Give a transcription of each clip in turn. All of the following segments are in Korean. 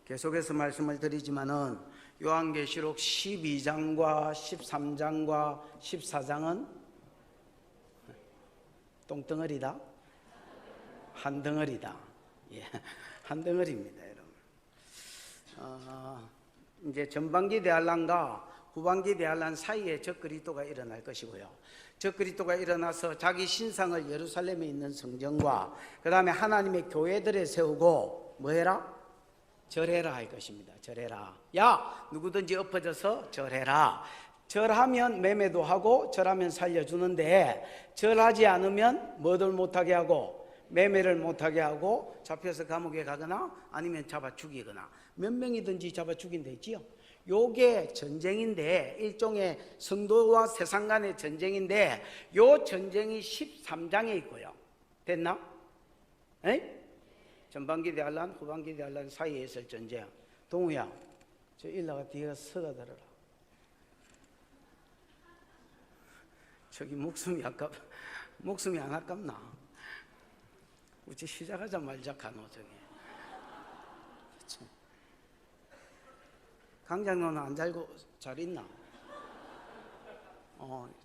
계속해서 말씀을 드리지만은 요한계시록 12장과 13장과 14장은 똥덩어리다? 한 덩어리다. 예, 한 덩어리입니다, 여러분. 이제 전반기 대환란과 후반기 대환란 사이에 적그리스도가 일어날 것이고요. 적그리스도가 일어나서 자기 신상을 예루살렘에 있는 성전과 그 다음에 하나님의 교회들에 세우고 뭐해라? 절해라 할 것입니다. 절해라. 야, 누구든지 엎어져서 절해라. 절하면 매매도 하고 절하면 살려주는데 절하지 않으면 뭐들 못하게 하고 매매를 못하게 하고 잡혀서 감옥에 가거나 아니면 잡아 죽이거나 몇 명이든지 잡아 죽인다 했지요. 요게 전쟁인데 일종의 성도와 세상 간의 전쟁인데 요 전쟁이 13장에 있고요. 됐나? 에? 전반기 대환란, 후반기 대환란 사이에 있을 전쟁. 동우야, 저 일나가 뒤에 서가 들어라. 저기 목숨이 안 아깝나? 우리 시작하자 말자 가노 저기. 강장로는 안 잘고 잘 있나?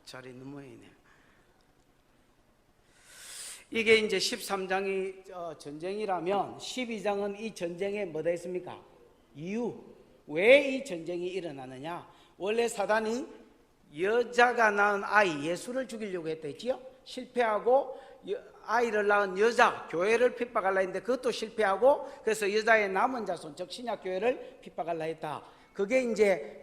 잘 있는 모양이네. 이게 이제 13장이 전쟁이라면 12장은 이 전쟁에 뭐가 있습니까? 이유. 왜 이 전쟁이 일어나느냐? 원래 사단이 여자가 낳은 아이 예수를 죽이려고 했댔지요. 실패하고 아이를 낳은 여자 교회를 핍박하려 했는데 그것도 실패하고 그래서 여자의 남은 자손 즉 신약 교회를 핍박하려 했다. 그게 이제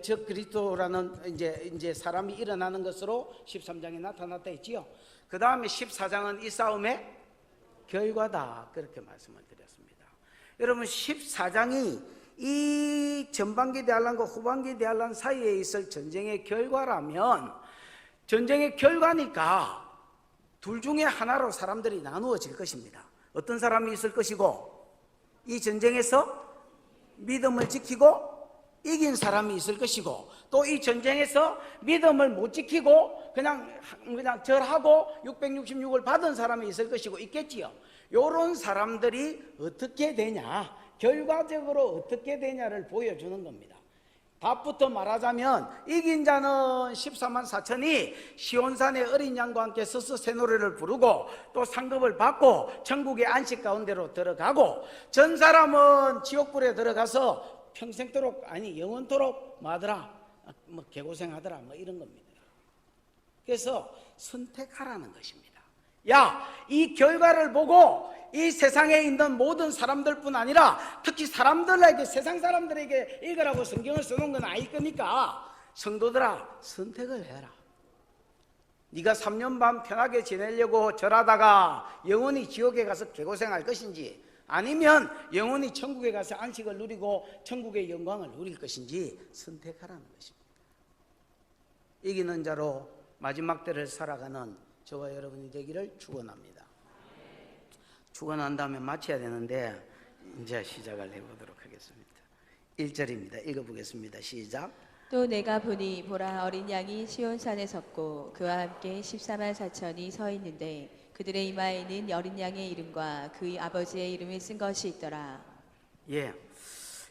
적그리스도라는 이제 사람이 일어나는 것으로 13장에 나타났다 했지요. 그 다음에 14장은 이 싸움의 결과다. 그렇게 말씀을 드렸습니다. 여러분 14장이 이 전반기 대환란과 후반기 대환란 사이에 있을 전쟁의 결과라면 전쟁의 결과니까 둘 중에 하나로 사람들이 나누어질 것입니다. 어떤 사람이 있을 것이고 이 전쟁에서 믿음을 지키고 이긴 사람이 있을 것이고 또 이 전쟁에서 믿음을 못 지키고 그냥 절하고 666을 받은 사람이 있을 것이고 있겠지요. 요런 사람들이 어떻게 되냐, 결과적으로 어떻게 되냐를 보여주는 겁니다. 답부터 말하자면 이긴 자는 14만 4천이 시온산의 어린 양과 함께 서서 새 노래를 부르고 또 상급을 받고 천국의 안식 가운데로 들어가고 전 사람은 지옥불에 들어가서 평생도록 아니 영원토록 뭐하더라? 뭐 개고생하더라 뭐 이런 겁니다. 그래서 선택하라는 것입니다. 야, 이 결과를 보고 이 세상에 있는 모든 사람들뿐 아니라 특히 사람들에게 세상 사람들에게 읽으라고 성경을 써놓은 건 아닐 거니까 성도들아 선택을 해라. 네가 3년 반 편하게 지내려고 절하다가 영원히 지옥에 가서 개고생할 것인지 아니면 영원히 천국에 가서 안식을 누리고 천국의 영광을 누릴 것인지 선택하라는 것입니다. 이기는 자로 마지막 때를 살아가는 저와 여러분이 되기를 축원합니다. 축원한 다음에 마쳐야 되는데 이제 시작을 해보도록 하겠습니다. 1절입니다. 읽어보겠습니다. 시작. 또 내가 보니 보라 어린 양이 시온산에 섰고 그와 함께 14만 4천이 서 있는데 그들의 이마에는 어린 양의 이름과 그의 아버지의 이름을 쓴 것이 있더라. 예,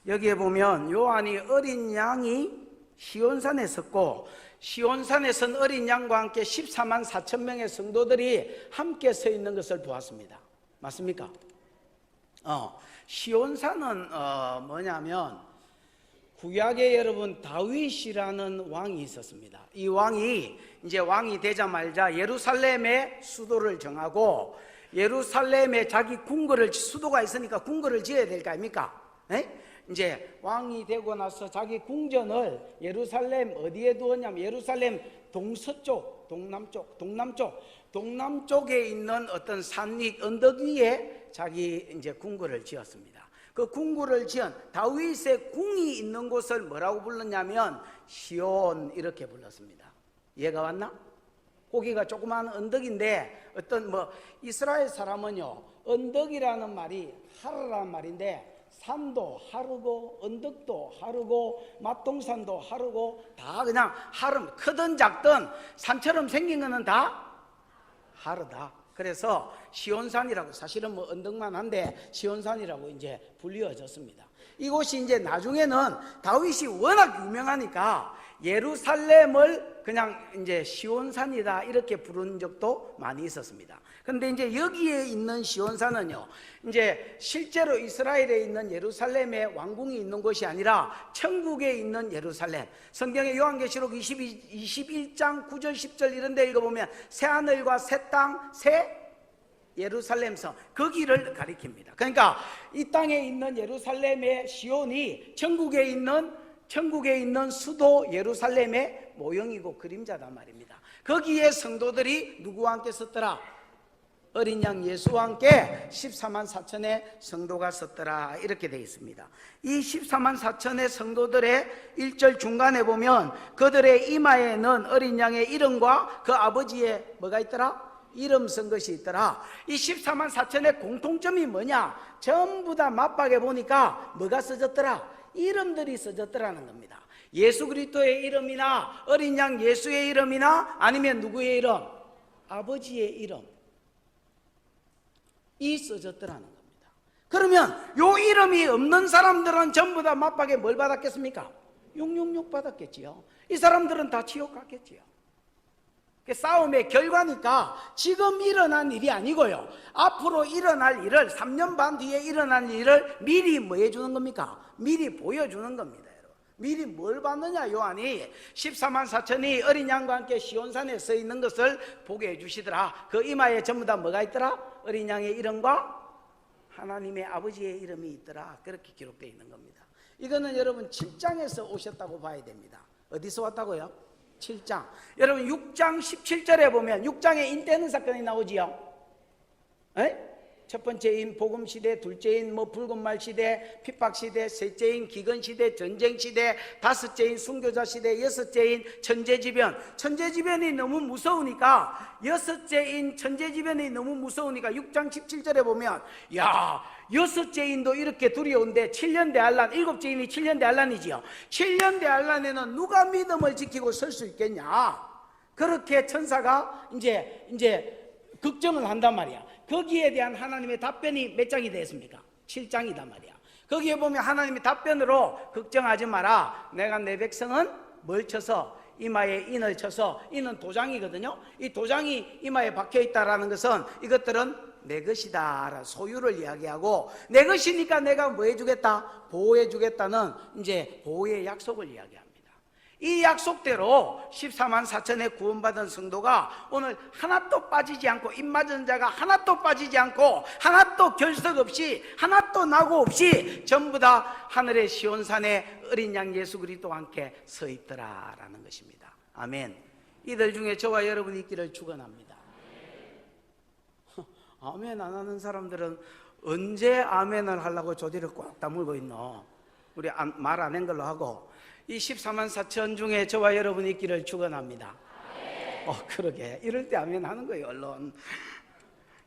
여기에 보면 요한이 어린 양이 시온산에 섰고 시온산에 선 어린 양과 함께 14만 4천 명의 성도들이 함께 서 있는 것을 보았습니다. 맞습니까? 시온산은 뭐냐면 구약에 여러분 다윗이라는 왕이 있었습니다. 이 왕이 이제 왕이 되자마자 예루살렘의 수도를 정하고 예루살렘에 자기 궁궐을 수도가 있으니까 궁궐을 지어야 될 거 아닙니까? 이제 왕이 되고 나서 자기 궁전을 예루살렘 어디에 두었냐면 예루살렘 동서쪽, 동남쪽에 있는 어떤 산 위 언덕 위에 자기 이제 궁궐을 지었습니다. 그 궁궐을 지은 다윗의 궁이 있는 곳을 뭐라고 불렀냐면 시온 이렇게 불렀습니다. 이해가 왔나? 거기가 조그마한 언덕인데 어떤 이스라엘 사람은요 언덕이라는 말이 하르라는 말인데 산도 하르고 언덕도 하르고 맛동산도 하르고 다 그냥 하름 크든 작든 산처럼 생긴 거는 다 하르다. 그래서 시온산이라고, 사실은 뭐 언덕만 한데 시온산이라고 이제 불리워졌습니다. 이곳이 이제 나중에는 다윗이 워낙 유명하니까 예루살렘을 그냥 이제 시온산이다 이렇게 부른 적도 많이 있었습니다. 근데 이제 여기에 있는 시온산은요, 이제 실제로 이스라엘에 있는 예루살렘의 왕궁이 있는 곳이 아니라 천국에 있는 예루살렘. 성경의 요한계시록 21장 9절 10절 이런 데 읽어보면 새하늘과 새 땅, 새 예루살렘 성, 거기를 가리킵니다. 그러니까 이 땅에 있는 예루살렘의 시온이 천국에 있는 수도 예루살렘의 모형이고 그림자단 말입니다. 거기에 성도들이 누구와 함께 섰더라? 어린 양 예수와 함께 14만 4천의 성도가 섰더라 이렇게 되어 있습니다. 이 14만 4천의 성도들의 1절 중간에 보면 그들의 이마에는 어린 양의 이름과 그 아버지의 뭐가 있더라? 이름 쓴 것이 있더라. 이 14만 4천의 공통점이 뭐냐? 전부 다 맞박에 보니까 뭐가 써졌더라? 이름들이 써졌더라는 겁니다. 예수 그리스도의 이름이나 어린 양 예수의 이름이나 아니면 누구의 이름? 아버지의 이름 이 써졌더라는 겁니다. 그러면 요 이름이 없는 사람들은 전부 다 맞박에 뭘 받았겠습니까? 666 받았겠지요. 이 사람들은 다 지옥 갔겠지요. 싸움의 결과니까 지금 일어난 일이 아니고요, 앞으로 일어날 일을, 3년 반 뒤에 일어날 일을 미리 뭐 해주는 겁니까? 미리 보여주는 겁니다. 미리 뭘 봤느냐? 요한이 14만 4천이 어린 양과 함께 시온산에 서 있는 것을 보게 해주시더라. 그 이마에 전부 다 뭐가 있더라? 어린 양의 이름과 하나님의 아버지의 이름이 있더라. 그렇게 기록되어 있는 겁니다. 이거는 여러분 7장에서 오셨다고 봐야 됩니다. 어디서 왔다고요? 7장. 여러분 6장 17절에 보면 6장에 인때는 사건이 나오지요. 에? 첫 번째인 복음시대, 둘째인 뭐 붉은말 시대, 핍박시대, 셋째인 기근시대, 전쟁시대, 다섯째인 순교자시대, 여섯째인 천재지변. 천재지변이 너무 무서우니까, 여섯째인 천재지변이 너무 무서우니까 6장 17절에 보면 야, 여섯째인도 이렇게 두려운데 7년 대환란, 일곱째인이 7년 대환란이지요. 7년 대환란에는 누가 믿음을 지키고 설 수 있겠냐? 그렇게 천사가 이제 걱정을 한단 말이야. 거기에 대한 하나님의 답변이 몇 장이 되었습니까? 7장이단 말이야. 거기에 보면 하나님의 답변으로 걱정하지 마라. 내가 내 백성은 뭘 쳐서? 이마에 인을 쳐서, 인은 도장이거든요. 이 도장이 이마에 박혀 있다라는 것은 이것들은 내 것이다, 소유를 이야기하고, 내 것이니까 내가 뭐 해주겠다? 보호해주겠다는 이제 보호의 약속을 이야기합니다. 이 약속대로 14만 4천의 구원받은 성도가 오늘 하나도 빠지지 않고, 입맞은 자가 하나도 빠지지 않고, 하나도 결석 없이, 하나도 낙오 없이 전부 다 하늘의 시온산에 어린 양 예수 그리스도와 함께 서 있더라라는 것입니다. 아멘. 이들 중에 저와 여러분이 있기를 축원합니다. 아멘 안 하는 사람들은 언제 아멘을 하려고 조디를 꽉 다물고 있노? 우리 말 안 한 걸로 하고, 이 14만 4천 중에 저와 여러분이 있기를 축원합니다. 그러게 이럴 때 아멘 하는 거예요. 얼른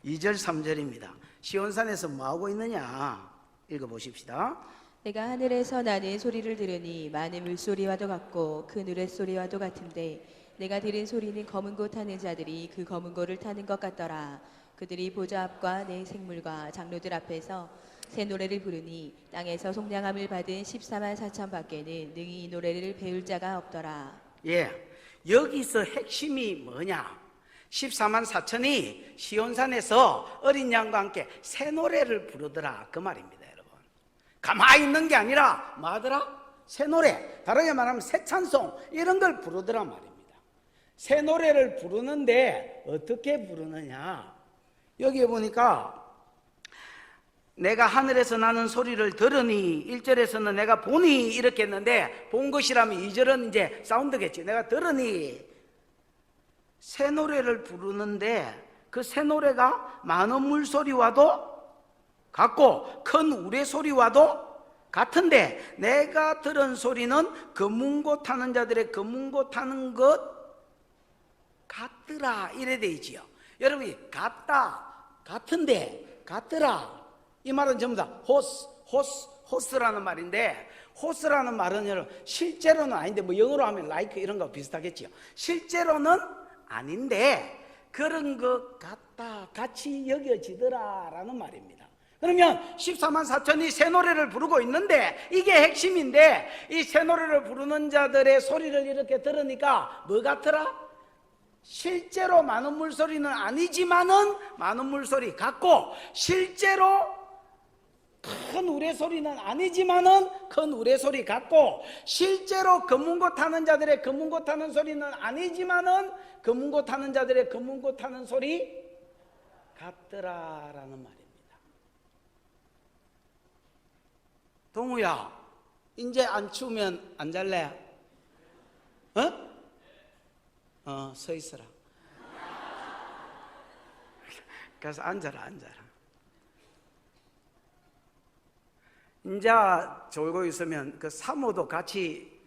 2절 3절입니다 시온산에서 뭐하고 있느냐 읽어보십시다. 내가 하늘에서 나는 소리를 들으니 많은 물소리와도 같고 그 누랫소리와도 같은데, 내가 들은 소리는 검은 고 타는 자들이 그 검은 고를 타는 것 같더라. 그들이 보좌 앞과 내 생물과 장로들 앞에서 새 노래를 부르니 땅에서 속량함을 받은 14만 4천 밖에는 능히 이 노래를 배울 자가 없더라. 예, 여기서 핵심이 뭐냐? 14만 4천이 시온산에서 어린 양과 함께 새 노래를 부르더라 그 말입니다. 여러분, 가만히 있는 게 아니라 뭐 하더라? 새 노래, 다르게 말하면 새 찬송, 이런 걸 부르더라 말입니다. 새 노래를 부르는데 어떻게 부르느냐? 여기에 보니까 내가 하늘에서 나는 소리를 들으니, 1절에서는 내가 보니 이렇게 했는데, 본 것이라면 2절은 이제 사운드겠지. 내가 들으니 새 노래를 부르는데, 그 새 노래가 많은 물소리와도 같고 큰 우레소리와도 같은데, 내가 들은 소리는 검은고 타는 자들의 검은고 타는 것 같더라 이래 돼 있지요. 여러분이 같다, 같은데, 같더라, 이 말은 전부 다 호스라는 말인데, 호스라는 말은 여러분 실제로는 아닌데, 뭐 영어로 하면 like 이런 거 비슷하겠지요. 실제로는 아닌데 그런 것 같다, 같이 여겨지더라라는 말입니다. 그러면 14만 4천이 새 노래를 부르고 있는데 이게 핵심인데, 이 새 노래를 부르는 자들의 소리를 이렇게 들으니까 뭐 같더라? 실제로 많은 물소리는 아니지만은 많은 물소리 같고, 실제로 큰 우레소리는 아니지만은 큰 우레소리 같고, 실제로 금문고 타는 자들의 금문고 타는 소리는 아니지만은 금문고 타는 자들의 금문고 타는 소리 같더라라는 말입니다. 동우야, 이제 안 추우면 안 잘래? 서 있어라. 가서 앉아라. 이제 졸고 있으면 그 사모도 같이,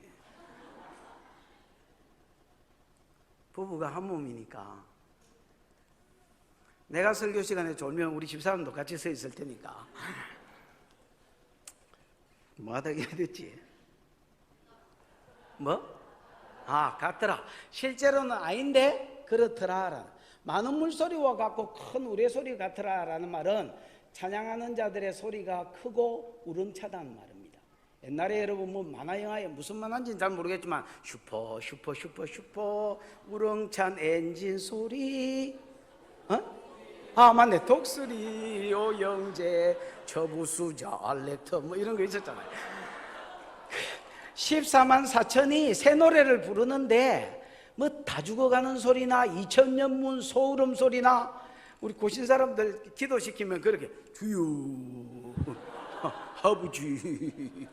부부가 한 몸이니까, 내가 설교 시간에 졸면 우리 집사람도 같이 서 있을 테니까 뭐 하다 해야 됐지? 뭐? 같더라. 실제로는 아닌데 그렇더라. 많은 물소리와 같고 큰 우레소리 같더라라는 말은 찬양하는 자들의 소리가 크고 우렁차다는 말입니다. 옛날에 여러분 뭐 만화 영화에 무슨 만화인지는 잘 모르겠지만 슈퍼 우렁찬 엔진 소리, 맞네, 독수리 오영재 저부수자 알렉터 뭐 이런 거 있었잖아요. 14만 4천이 새 노래를 부르는데 뭐 다 죽어가는 소리나 2000년문 소울음 소리나, 우리 고신 사람들 기도시키면 그렇게 주여 아버지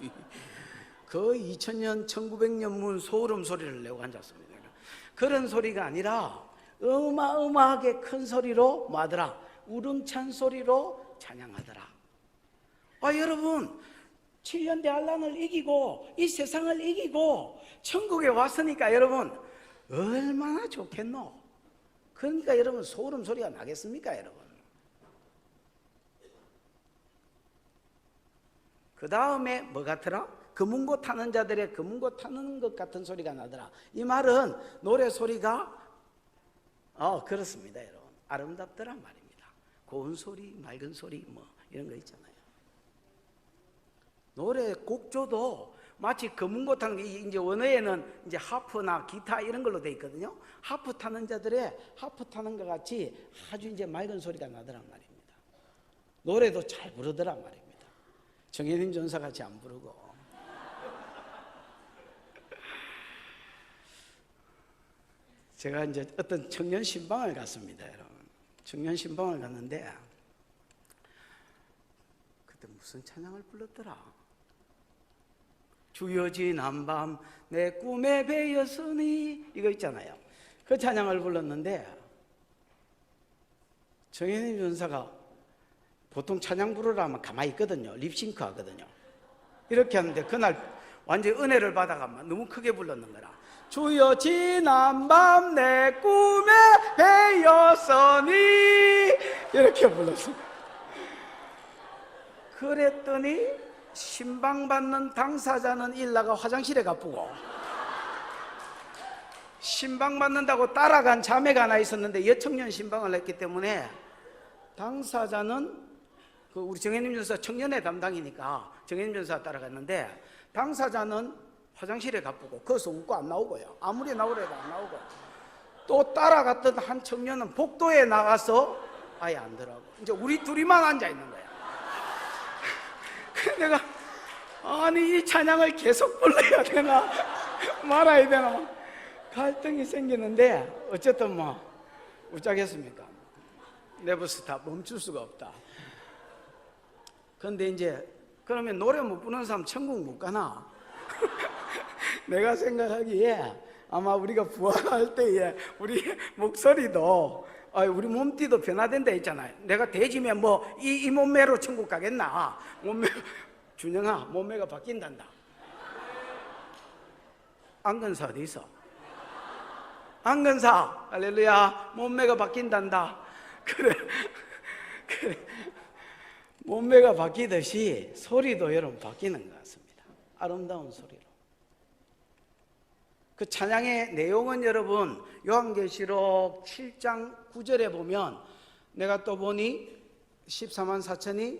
그 2000년 1900년문 소울음 소리를 내고 앉았습니다. 그런 소리가 아니라 어마어마하게 큰 소리로 뭐 하더라? 우렁찬 소리로 찬양하더라. 여러분, 7년 대환란을 이기고 이 세상을 이기고 천국에 왔으니까 여러분 얼마나 좋겠노? 그러니까 여러분 소름 소리가 나겠습니까 여러분? 그 다음에 뭐 같더라? 금은고 타는 자들의 금은고 타는 것 같은 소리가 나더라. 이 말은 노래 소리가 그렇습니다 여러분. 아름답더란 말입니다. 고운 소리, 맑은 소리 뭐 이런 거 있잖아요. 노래 곡조도 마치 금은고 타는 게, 이제 원어에는 이제 하프나 기타 이런 걸로 돼 있거든요. 하프 타는 자들의 하프 타는 것 같이 아주 이제 맑은 소리가 나더란 말입니다. 노래도 잘 부르더란 말입니다. 정혜림 전사 같이 안 부르고. 제가 이제 어떤 청년 신방을 갔습니다, 여러분. 청년 신방을 갔는데 그때 무슨 찬양을 불렀더라? 주여 지난 밤 내 꿈에 배였으니, 이거 있잖아요. 그 찬양을 불렀는데 정혜림 전사가 보통 찬양 부르라면 가만히 있거든요. 립싱크 하거든요. 이렇게 하는데 그날 완전히 은혜를 받아가면 너무 크게 불렀는 거라. 주여 지난 밤 내 꿈에 배였으니, 이렇게 불렀어요. 그랬더니 신방받는 당사자는 일나가 화장실에 가쁘고, 신방받는다고 따라간 자매가 하나 있었는데 여청년 신방을 했기 때문에 당사자는 그 우리 정혜님 전사 청년회 담당이니까 정혜님 전사 따라갔는데, 당사자는 화장실에 가쁘고 거기서 웃고 안 나오고요. 아무리 나오려도 안 나오고, 또 따라갔던 한 청년은 복도에 나가서 아예 안 들어가고 이제 우리 둘이만 앉아 있는 거야. 내가 아니 이 찬양을 계속 불러야 되나 말아야 되나 갈등이 생기는데, 어쨌든 뭐 웃자겠습니까? 네버스탑, 멈출 수가 없다. 그런데 이제 그러면 노래 못 부르는 사람 천국 못 가나? 내가 생각하기에 아마 우리가 부활할 때에 우리 목소리도 우리 몸띠도 변화된다 했잖아요. 내가 돼지면 뭐 이 몸매로 천국 가겠나? 몸매, 준영아 몸매가 바뀐단다. 안근사 어디 있어? 안근사 할렐루야, 몸매가 바뀐단다. 그래 몸매가 바뀌듯이 소리도 여러분 바뀌는 것 같습니다. 아름다운 소리로. 그 찬양의 내용은 여러분 요한계시록 7장 9절에 보면 내가 또 보니 14만 4천이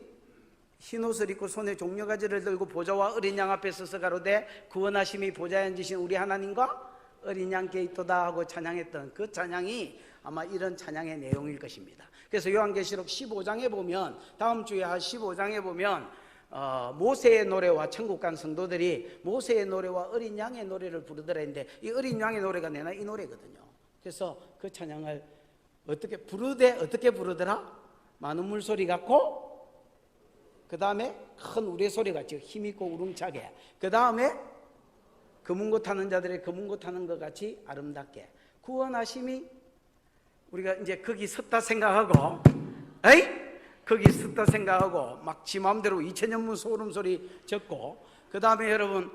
흰 옷을 입고 손에 종려가지를 들고 보좌와 어린 양 앞에 서서 가로되 구원하심이 보좌에 앉으신 우리 하나님과 어린 양께 있도다 하고 찬양했던 그 찬양이 아마 이런 찬양의 내용일 것입니다. 그래서 요한계시록 15장에 보면 다음 주에 할 15장에 보면 모세의 노래와 천국 간 성도들이 모세의 노래와 어린 양의 노래를 부르더라 했는데 이 어린 양의 노래가 내나 이 노래거든요. 그래서 그 찬양을 어떻게 부르더라? 많은 물소리 같고 그 다음에 큰 우레소리 같이 힘있고 우렁차게 그 다음에 검은고 타는 자들의 검은고 타는 것 같이 아름답게 구원하심이 우리가 이제 거기 섰다 생각하고 거기 섰다 생각하고 막 지 마음대로 2000년문 소름소리 적고 그 다음에 여러분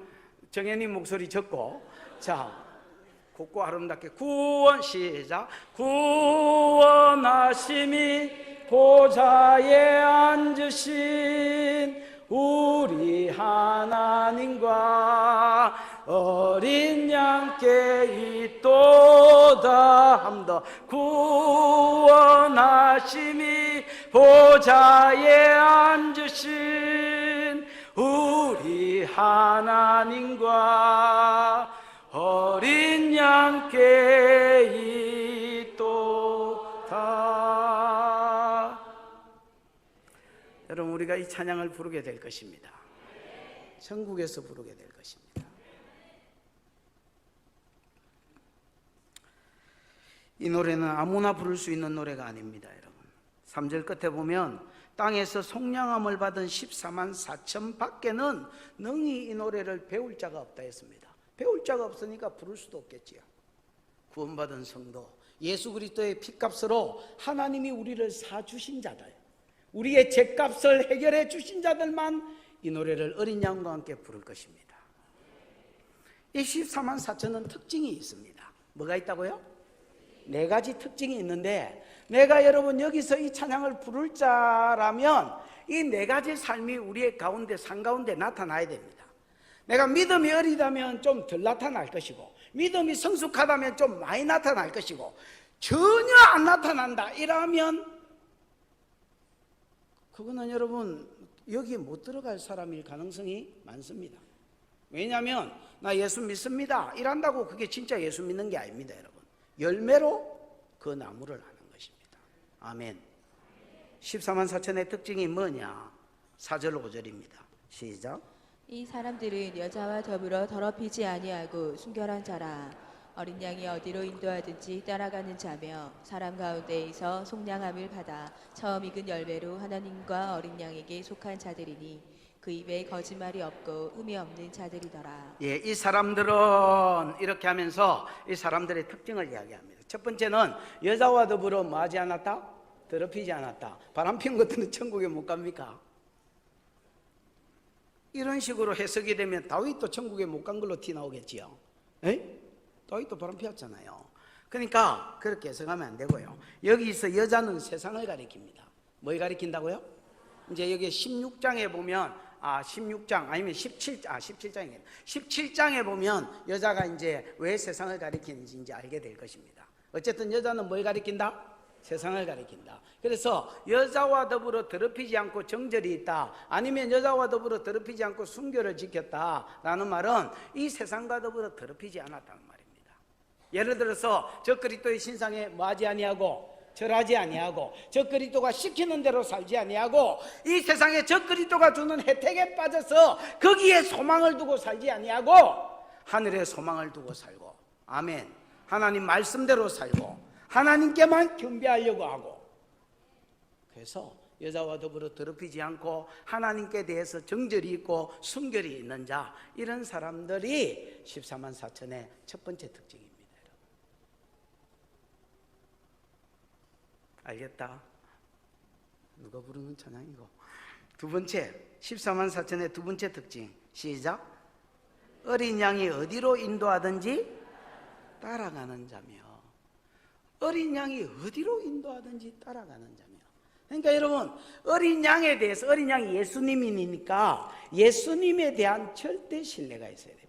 정현님 목소리 적고 자 곱고 아름답게 구원 시작 구원하심이 보좌에 앉으신 우리 하나님과 어린 양께 있도다 함더 구원하심이 보좌에 앉으신 우리 하나님과 어린 양께 있도다. 여러분 우리가 이 찬양을 부르게 될 것입니다. 천국에서 부르게 될 것입니다. 이 노래는 아무나 부를 수 있는 노래가 아닙니다. 여러분 3절 끝에 보면 땅에서 속량함을 받은 14만 4천 밖에는 능히 이 노래를 배울 자가 없다 했습니다. 배울 자가 없으니까 부를 수도 없겠지요. 구원받은 성도 예수 그리스도의 피값으로 하나님이 우리를 사주신 자들 우리의 죄값을 해결해 주신 자들만 이 노래를 어린 양과 함께 부를 것입니다. 이 14만 4천은 특징이 있습니다. 뭐가 있다고요? 4가지 특징이 있는데 내가 여러분 여기서 이 찬양을 부를 자라면 이 4가지 삶이 우리의 가운데 삶 가운데 나타나야 됩니다. 내가 믿음이 어리다면 좀 덜 나타날 것이고 믿음이 성숙하다면 좀 많이 나타날 것이고 전혀 안 나타난다 이러면 그거는 여러분 여기에 못 들어갈 사람일 가능성이 많습니다. 왜냐하면 나 예수 믿습니다 이란다고 그게 진짜 예수 믿는 게 아닙니다. 여러분 열매로 그 나무를 하는 것입니다. 아멘. 14만 4천의 특징이 뭐냐? 4절 5절입니다. 시작. 이 사람들은 여자와 더불어 더럽히지 아니하고 순결한 자라 어린 양이 어디로 인도하든지 따라가는 자며 사람 가운데에서 속량함을 받아 처음 익은 열매로 하나님과 어린 양에게 속한 자들이니 그 입에 거짓말이 없고 흠이 없는 자들이더라. 예, 이 사람들은 이렇게 하면서 이 사람들의 특징을 이야기합니다. 첫 번째는 여자와 더불어 뭐하지 않았다? 더럽히지 않았다. 바람 피운 것들은 천국에 못 갑니까? 이런 식으로 해석이 되면 다윗도 천국에 못 간 걸로 티 나오겠지요. 다윗도 바람 피웠잖아요. 그러니까 그렇게 해석하면 안 되고요. 여기서 여자는 세상을 가리킵니다. 뭘 가리킨다고요? 이제 여기 16장에 보면 16장 아니면 17장이에요. 17장에 보면 여자가 이제 왜 세상을 가리키는지 이제 알게 될 것입니다. 어쨌든 여자는 뭘 가리킨다? 세상을 가리킨다. 그래서 여자와 더불어 더럽히지 않고 정절이 있다 아니면 여자와 더불어 더럽히지 않고 순결을 지켰다라는 말은 이 세상과 더불어 더럽히지 않았다는 말입니다. 예를 들어서 저 그리스도의 신상에 뭐하지 아니하고 절하지 아니하고 저 그리스도가 시키는 대로 살지 아니하고 이 세상에 저 그리스도가 주는 혜택에 빠져서 거기에 소망을 두고 살지 아니하고 하늘에 소망을 두고 살고 아멘. 하나님 말씀대로 살고 하나님께만 경배하려고 하고 그래서 여자와 더불어 더럽히지 않고 하나님께 대해서 정절이 있고 순결이 있는 자 이런 사람들이 14만 4천의 첫 번째 특징입니다. 알겠다? 누가 부르는 찬양이고 두 번째 14만 4천의 두 번째 특징 시작. 어린 양이 어디로 인도하든지 따라가는 자며 어린 양이 어디로 인도하든지 따라가는 자며 그러니까 여러분 어린 양에 대해서 어린 양이 예수님이니까 예수님에 대한 절대 신뢰가 있어야 됩니다.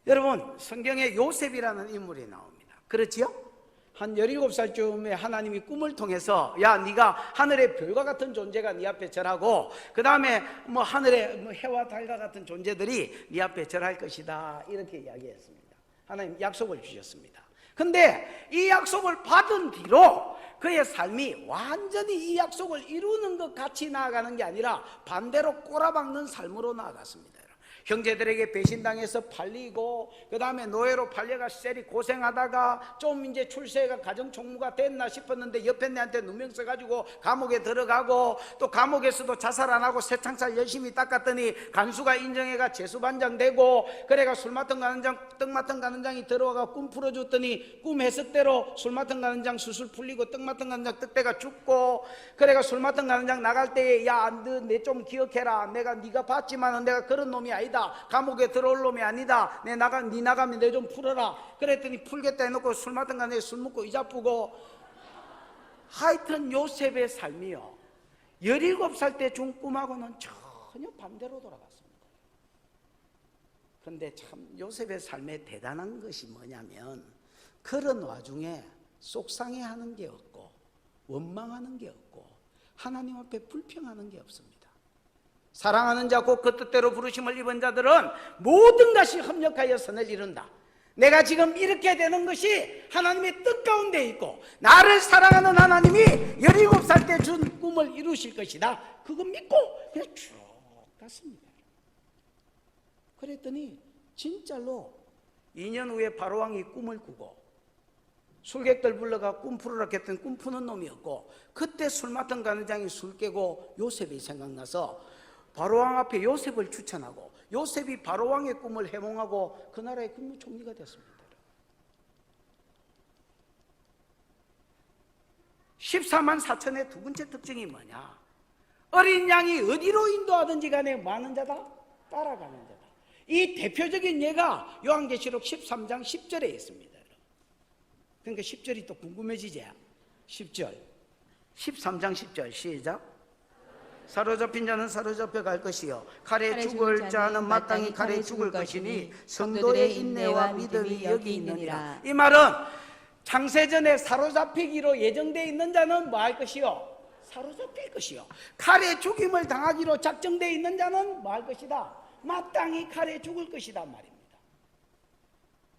여러분, 성경에 요셉이라는 인물이 나옵니다. 그렇지요? 한 17살쯤에 하나님이 꿈을 통해서 야, 네가 하늘의 별과 같은 존재가 네 앞에 절하고 그 다음에 뭐 하늘의 뭐 해와 달과 같은 존재들이 네 앞에 절할 것이다, 이렇게 이야기했습니다. 하나님 약속을 주셨습니다. 근데 이 약속을 받은 뒤로 그의 삶이 완전히 이 약속을 이루는 것 같이 나아가는 게 아니라 반대로 꼬라박는 삶으로 나아갔습니다. 형제들에게 배신당해서 팔리고 그 다음에 노예로 팔려가 셀이 고생하다가 좀 이제 출세가 가정총무가 됐나 싶었는데 옆에 내한테 누명 써가지고 감옥에 들어가고, 또 감옥에서도 자살 안 하고 새창살 열심히 닦았더니 간수가 인정해가 재수반장 되고, 그래가 술 맡은 가는장 떡 맡은 가는장이 들어와가 꿈 풀어줬더니 꿈 해석대로 술 맡은 가는장 수술 풀리고 떡 맡은 가는장 떡대가 죽고, 그래가 술 맡은 가는장 나갈 때에 야, 너 내 좀 기억해라, 내가 네가 봤지만은 내가 그런 놈이 아니다, 감옥에 들어올 놈이 아니다, 네 나가면 내 좀 풀어라. 그랬더니 풀겠다 해놓고 술 맡은 간에 술 먹고 이자쁘고. 하여튼 요셉의 삶이요, 17살 때 준 꿈하고는 전혀 반대로 돌아갔습니다. 그런데 참 요셉의 삶에 대단한 것이 뭐냐면, 그런 와중에 속상해하는 게 없고 원망하는 게 없고 하나님 앞에 불평하는 게 없습니다. 사랑하는 자 곧 그 뜻대로 부르심을 입은 자들은 모든 것이 협력하여 선을 이룬다. 내가 지금 이렇게 되는 것이 하나님의 뜻 가운데 있고 나를 사랑하는 하나님이 17살 때 준 꿈을 이루실 것이다, 그거 믿고 그냥 쭉 갔습니다. 그랬더니 진짜로 2년 후에 바로왕이 꿈을 꾸고 술객들 불러가 꿈 풀으라 했더니 꿈 푸는 놈이었고, 그때 술 맡은 가는장이 술 깨고 요셉이 생각나서 바로왕 앞에 요셉을 추천하고 요셉이 바로왕의 꿈을 해몽하고 그 나라의 국무총리가 됐습니다. 14만 4천의 두 번째 특징이 뭐냐? 어린 양이 어디로 인도하든지 간에 많은 자다, 따라가는 자다. 이 대표적인 예가 요한계시록 13장 10절에 있습니다. 그러니까 10절이 또 궁금해지죠. 10절 13장 10절 시작. 사로잡힌 자는 사로잡혀 갈 것이요 칼에 죽을 자는 마땅히 칼에 죽을 것이니 성도의 인내와 믿음이 여기 있느니라. 이 말은 창세전에 사로잡히기로 예정되어 있는 자는 뭐 할 것이요? 사로잡힐 것이요. 칼에 죽임을 당하기로 작정되어 있는 자는 뭐 할 것이다? 마땅히 칼에 죽을 것이다 말입니다.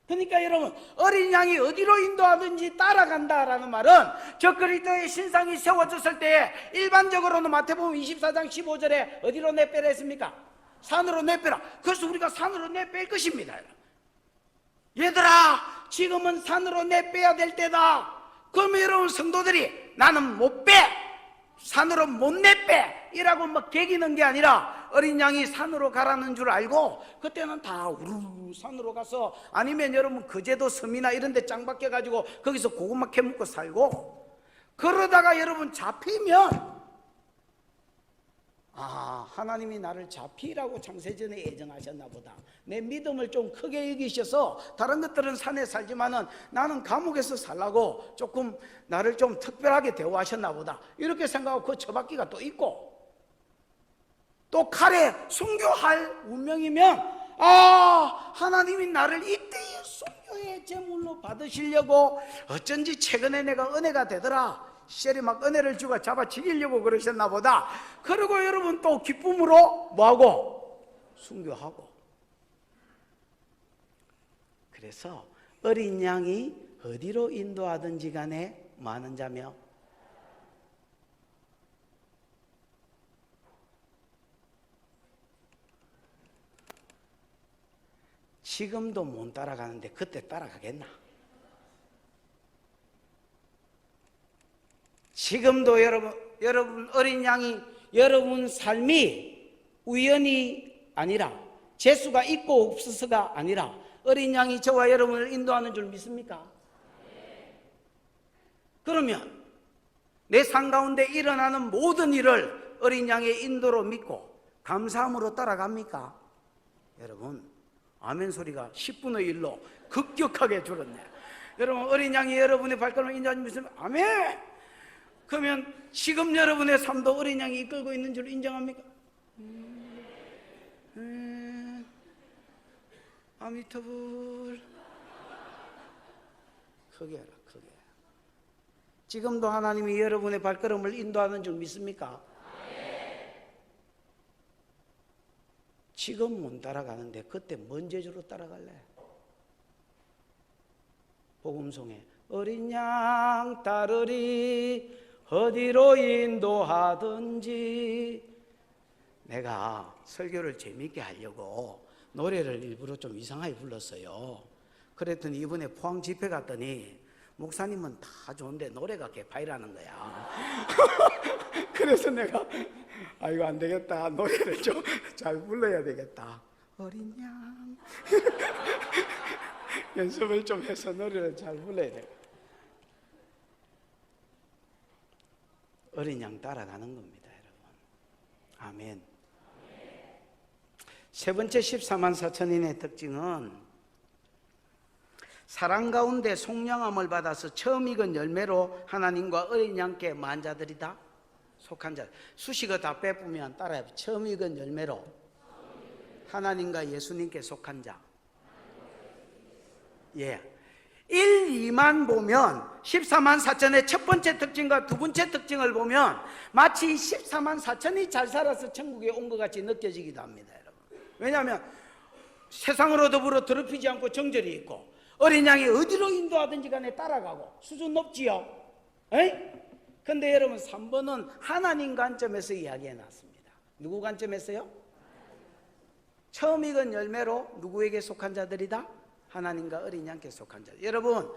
그러니까 여러분, 어린 양이 어디로 인도하든지 따라간다라는 말은 저 그리스도의 신상이 세워졌을 때 일반적으로는 마태복음 24장 15절에 어디로 내빼라 했습니까? 산으로 내빼라. 그래서 우리가 산으로 내뺄 것입니다. 얘들아, 지금은 산으로 내빼야 될 때다. 그러면 여러분 성도들이 나는 못 빼, 산으로 못 내빼 이라고 막 개기는 게 아니라 어린 양이 산으로 가라는 줄 알고 그때는 다 우르르 산으로 가서, 아니면 여러분 거제도 섬이나 이런 데 짱 박혀가지고 거기서 고구마 캐먹고 살고, 그러다가 여러분 잡히면 아, 하나님이 나를 잡히라고 창세전에 예정하셨나 보다, 내 믿음을 좀 크게 여기셔서 다른 것들은 산에 살지만은 나는 감옥에서 살라고 조금 나를 좀 특별하게 대우하셨나 보다, 이렇게 생각하고 그 처박기가 또 있고, 또 칼에 순교할 운명이면 아, 하나님이 나를 이때의 순교의 제물로 받으시려고 어쩐지 최근에 내가 은혜가 되더라, 셀이 막 은혜를 주고 잡아 죽이려고 그러셨나 보다. 그리고 여러분 또 기쁨으로 뭐하고? 순교하고. 그래서 어린 양이 어디로 인도하든지 간에 많은 자며 지금도 못 따라가는데 그때 따라가겠나? 지금도 여러분 어린 양이, 여러분 삶이 우연이 아니라 재수가 있고 없어서가 아니라 어린 양이 저와 여러분을 인도하는 줄 믿습니까? 그러면 내 삶 가운데 일어나는 모든 일을 어린 양의 인도로 믿고 감사함으로 따라갑니까? 여러분, 아멘 소리가 10분의 1로 급격하게 줄었네. 여러분, 어린 양이 여러분의 발걸음을 인도하는 믿으면 아멘. 그러면 지금 여러분의 삶도 어린 양이 이끌고 있는 줄 인정합니까? 아미타불. 크게 해라, 크게. 지금도 하나님이 여러분의 발걸음을 인도하는 줄 믿습니까? 지금 못 따라가는데 그때 뭔 재주로 따라갈래? 복음송에 어린 양 따르리 어디로 인도하든지. 내가 설교를 재미있게 하려고 노래를 일부러 좀 이상하게 불렀어요. 그랬더니 이번에 포항 집회 갔더니 목사님은 다 좋은데 노래가 개파이라는 거야. 그래서 내가 이거 안 되겠다, 노래를 좀 잘 불러야 되겠다. 어린 양 연습을 좀 해서 노래를 잘 불러야 돼. 어린 양 따라가는 겁니다, 여러분. 아멘. 세 번째 14만 4천인의 특징은 사랑 가운데 속량함을 받아서 처음 익은 열매로 하나님과 어린 양께 뭐한 자들이다? 속한 자. 수식어 다 빼보면 따라해. 처음 익은 열매로 하나님과 예수님께 속한 자. 예. 1, 2만 보면 14만 4천의 첫 번째 특징과 두 번째 특징을 보면 마치 14만 4천이 잘 살아서 천국에 온 것 같이 느껴지기도 합니다, 여러분. 왜냐하면 세상으로 더불어 더럽히지 않고 정절이 있고 어린 양이 어디로 인도하든지 간에 따라가고 수준 높지요. 근데 여러분 3번은 하나님 관점에서 이야기해 놨습니다. 누구 관점에서요? 처음 익은 열매로 누구에게 속한 자들이다? 하나님과 어린 양께 속한 자. 여러분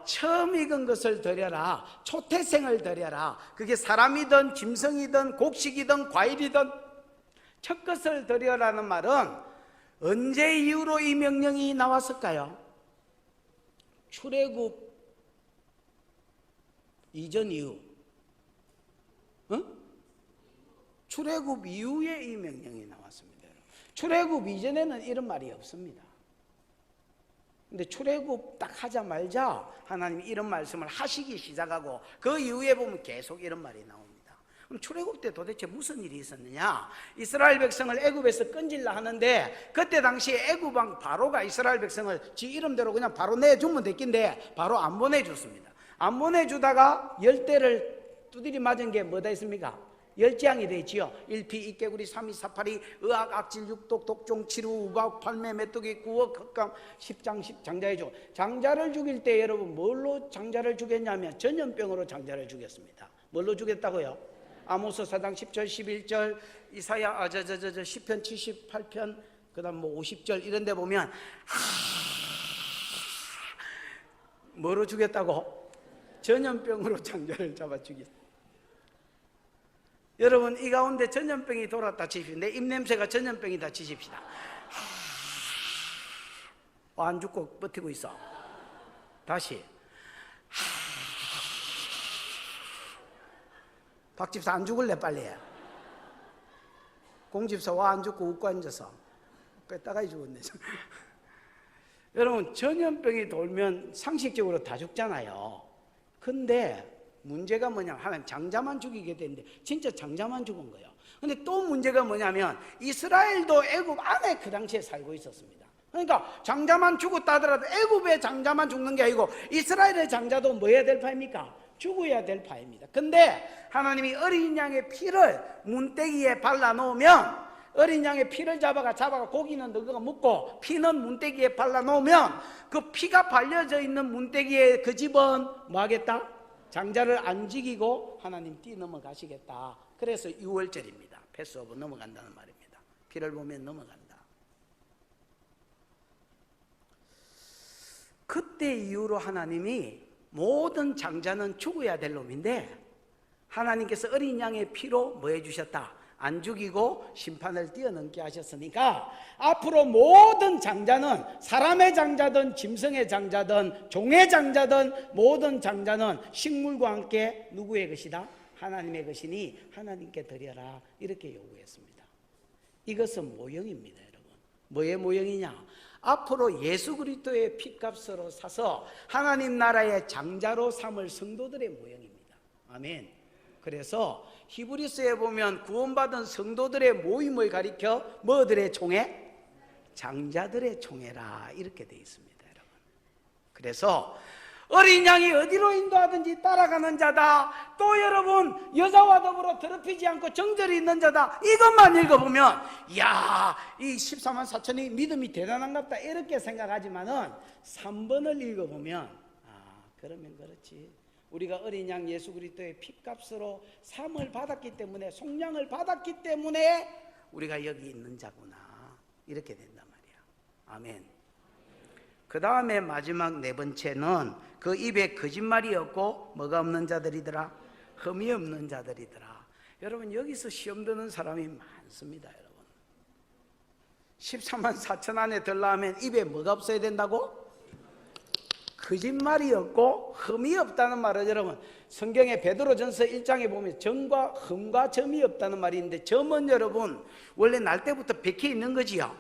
처음 익은 것을 드려라. 초태생을 드려라. 그게 사람이든 짐승이든 곡식이든 과일이든 첫 것을 드려라는 말은 언제 이후로 이 명령이 나왔을까요? 출애굽 이전 이후. 출애굽 이후에 이 명령이 나왔습니다. 출애굽 이전에는 이런 말이 없습니다. 근데 출애굽 딱 하자마자 하나님이 이런 말씀을 하시기 시작하고 그 이후에 보면 계속 이런 말이 나옵니다. 그럼 출애굽 때 도대체 무슨 일이 있었느냐? 이스라엘 백성을 애굽에서 끈질라 하는데 그때 당시에 애굽 왕 바로가 이스라엘 백성을 지 이름대로 그냥 바로 내주면 됐긴데 바로 안 보내줬습니다. 안 보내주다가 열대를 두드리 맞은 게 뭐다 했습니까? 열재앙이 되지요. 1피, 2개구리, 3이, 4팔이, 의학, 악질, 육독, 독종, 치루, 우박, 팔매, 메뚜기, 구억, 흑감, 10장, 10장자에 죽어. 장자를 죽일 때 여러분 뭘로 장자를 죽였냐면 전염병으로 장자를 죽였습니다. 뭘로 죽였다고요? 아모스 4장 10절, 11절, 이사야, 시편 78편, 그 다음 뭐 50절 이런 데 보면 뭐로 죽였다고? 전염병으로 장자를 잡아 죽였어요. 여러분 이 가운데 전염병이 돌았다 치십시오. 내 입냄새가 전염병이다 치십시다. 안 죽고 버티고 있어. 다시. 박집사 안 죽을래 빨리 해. 공집사 와 안 죽고 웃고 앉아서 뺐다가 죽었네. 여러분 전염병이 돌면 상식적으로 다 죽잖아요. 근데 문제가 뭐냐면 하나님 장자만 죽이게 되는데 진짜 장자만 죽은 거예요. 근데 또 문제가 뭐냐면 이스라엘도 애굽 안에 그 당시에 살고 있었습니다. 그러니까 장자만 죽었다 하더라도 애굽의 장자만 죽는 게 아니고 이스라엘의 장자도 뭐 해야 될 파입니까? 죽어야 될 파입니다. 근데 하나님이 어린 양의 피를 문대기에 발라놓으면 어린 양의 피를 잡아가 고기는 너가 묻고 피는 문대기에 발라놓으면 그 피가 발려져 있는 문대기에 그 집은 뭐 하겠다? 장자를 안 죽이고 하나님 뛰어넘어가시겠다. 그래서 6월절입니다. 패스오브 넘어간다는 말입니다. 피를 보면 넘어간다. 그때 이후로 하나님이 모든 장자는 죽어야 될 놈인데 하나님께서 어린 양의 피로 뭐 해주셨다? 안 죽이고 심판을 뛰어넘게 하셨으니까 앞으로 모든 장자는 사람의 장자든 짐승의 장자든 종의 장자든 모든 장자는 식물과 함께 누구의 것이다? 하나님의 것이니 하나님께 드려라 이렇게 요구했습니다. 이것은 모형입니다, 여러분. 뭐의 모형이냐? 앞으로 예수 그리스도의 피값으로 사서 하나님 나라의 장자로 삼을 성도들의 모형입니다. 아멘. 그래서 히브리서에 보면 구원받은 성도들의 모임을 가리켜 뭐들의 총회? 장자들의 총회라 이렇게 되어 있습니다, 여러분. 그래서 어린 양이 어디로 인도하든지 따라가는 자다. 또 여러분 여자와 더불어 더럽히지 않고 정절이 있는 자다. 이것만 읽어보면 이야, 이 14만 4천이 믿음이 대단한갑다 이렇게 생각하지만은 3번을 읽어보면 그러면 그렇지. 우리가 어린 양 예수 그리스도의 피값으로 사함을 받았기 때문에, 속량을 받았기 때문에 우리가 여기 있는 자구나 이렇게 된단 말이야. 아멘. 그 다음에 마지막 네 번째는 그 입에 거짓말이 없고 뭐가 없는 자들이더라? 흠이 없는 자들이더라. 여러분 여기서 시험 드는 사람이 많습니다. 여러분 14만 4천 안에 들어가면 입에 뭐가 없어야 된다고? 거짓말이 없고 흠이 없다는 말은 여러분 성경의 베드로전서 1장에 보면 점과 흠과 점이 없다는 말이 있는데, 점은 여러분 원래 날 때부터 백해 있는 거지요.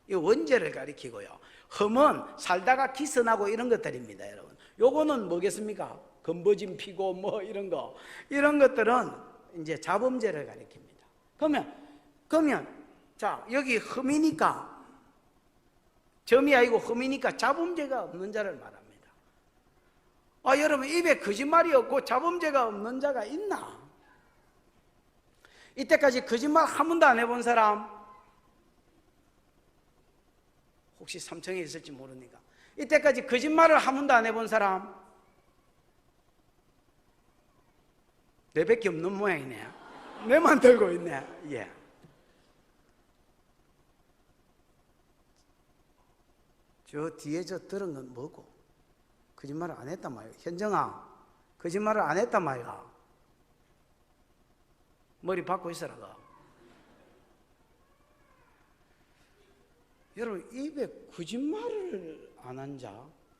이 원죄를 가리키고요. 흠은 살다가 기선하고 이런 것들입니다, 여러분. 요거는 뭐겠습니까? 검버짐 피고 뭐 이런 거, 이런 것들은 이제 자범죄를 가리킵니다. 그러면 자, 여기 흠이니까, 점이 아니고 흠이니까 자범죄가 없는 자를 말합니다. 여러분 입에 거짓말이 없고 자범죄가 없는 자가 있나? 이때까지 거짓말 한 번도 안 해본 사람 혹시 삼청에 있을지 모르니까, 이때까지 거짓말을 한 번도 안 해본 사람 내밖에 없는 모양이네. 내만 들고 있네. 예. 저 뒤에 저 들은 건 뭐고? 거짓말을 안 했단 말이야. 현정아, 거짓말을 안 했단 말이야. 머리 박고 있어라. 여러분 입에 거짓말을 안 한 자,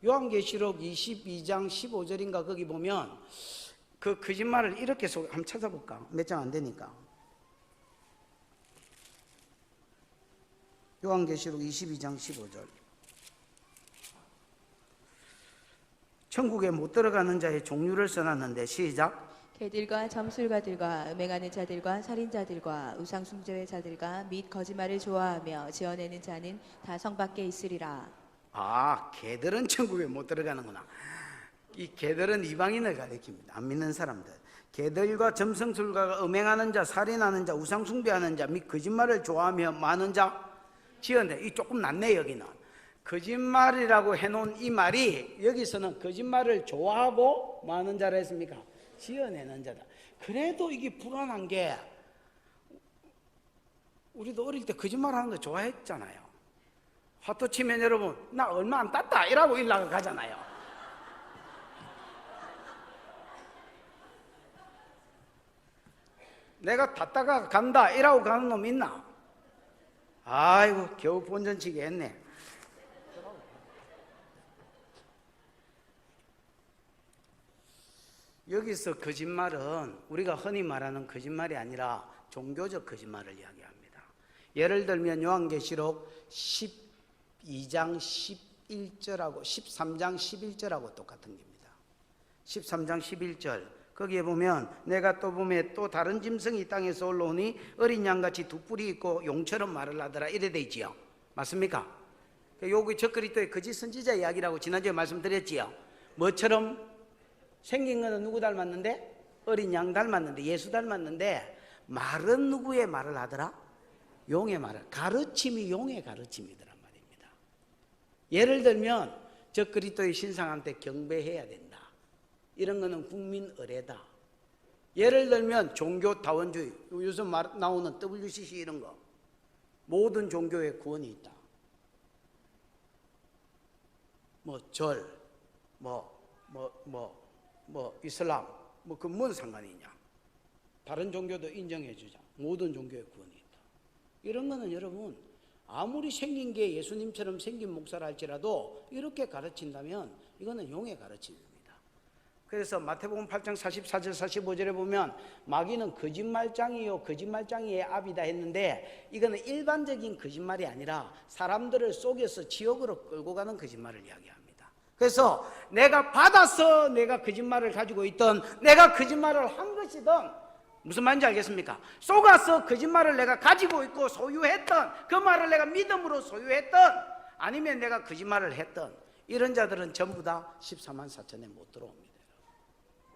요한계시록 22장 15절인가 거기 보면 그 거짓말을 이렇게 한번 찾아볼까? 몇 장 안 되니까. 요한계시록 22장 15절. 천국에 못 들어가는 자의 종류를 써놨는데, 시작. 개들과 점술가들과 음행하는 자들과 살인자들과 우상 숭배의 자들과 및 거짓말을 좋아하며 지어내는 자는 다 성 밖에 있으리라. 개들은 천국에 못 들어가는구나. 이 개들은 이방인을 가리킵니다. 안 믿는 사람들. 개들과 점성술가가 음행하는 자, 살인하는 자, 우상 숭배하는 자 및 거짓말을 좋아하며 많은 자 지어내. 이 조금 낫네. 여기는 거짓말이라고 해놓은 이 말이 여기서는 거짓말을 좋아하고 많은 자라 했습니까? 지어내는 자다. 그래도 이게 불안한 게, 우리도 어릴 때 거짓말하는 거 좋아했잖아요. 화투 치면 여러분 나 얼마 안 땄다 이라고 일나가 가잖아요. 내가 탔다가 간다 이라고 가는 놈 있나? 아이고 겨우 본전치기 했네. 여기서 거짓말은 우리가 흔히 말하는 거짓말이 아니라 종교적 거짓말을 이야기합니다. 예를 들면 요한계시록 12장 11절하고 13장 11절하고 똑같은 겁니다. 13장 11절 거기에 보면 내가 또 보면 또 다른 짐승이 땅에서 올라오니 어린 양같이 두 뿔이 있고 용처럼 말을 하더라 이래 돼 있지요. 맞습니까? 요기 적그리스도의 거짓 선지자 이야기라고 지난주에 말씀드렸지요. 뭐처럼 생긴 거는 누구 닮았는데? 어린 양 닮았는데, 예수 닮았는데, 말은 누구의 말을 하더라? 용의 말을. 가르침이 용의 가르침이더란 말입니다. 예를 들면 적그리스도의 신상한테 경배해야 된다. 이런 거는 국민 의례다. 예를 들면 종교 다원주의, 요즘 나오는 WCC 이런 거, 모든 종교에 구원이 있다. 절, 이슬람, 그 뭔 상관이 있냐? 다른 종교도 인정해 주자. 모든 종교에 구원이 있다. 이런 거는 여러분 아무리 생긴 게 예수님처럼 생긴 목사라 할지라도 이렇게 가르친다면 이거는 용의 가르침입니다. 그래서 마태복음 8장 44절 45절에 보면 마귀는 거짓말장이요 거짓말장이의 압이다 했는데, 이거는 일반적인 거짓말이 아니라 사람들을 속여서 지옥으로 끌고 가는 거짓말을 이야기합니다. 그래서 내가 받아서 내가 거짓말을 가지고 있던, 내가 거짓말을 한 것이든 무슨 말인지 알겠습니까? 속아서 거짓말을 내가 가지고 있고 소유했던, 그 말을 내가 믿음으로 소유했던, 아니면 내가 거짓말을 했던 이런 자들은 전부 다 14만 4천에 못 들어옵니다.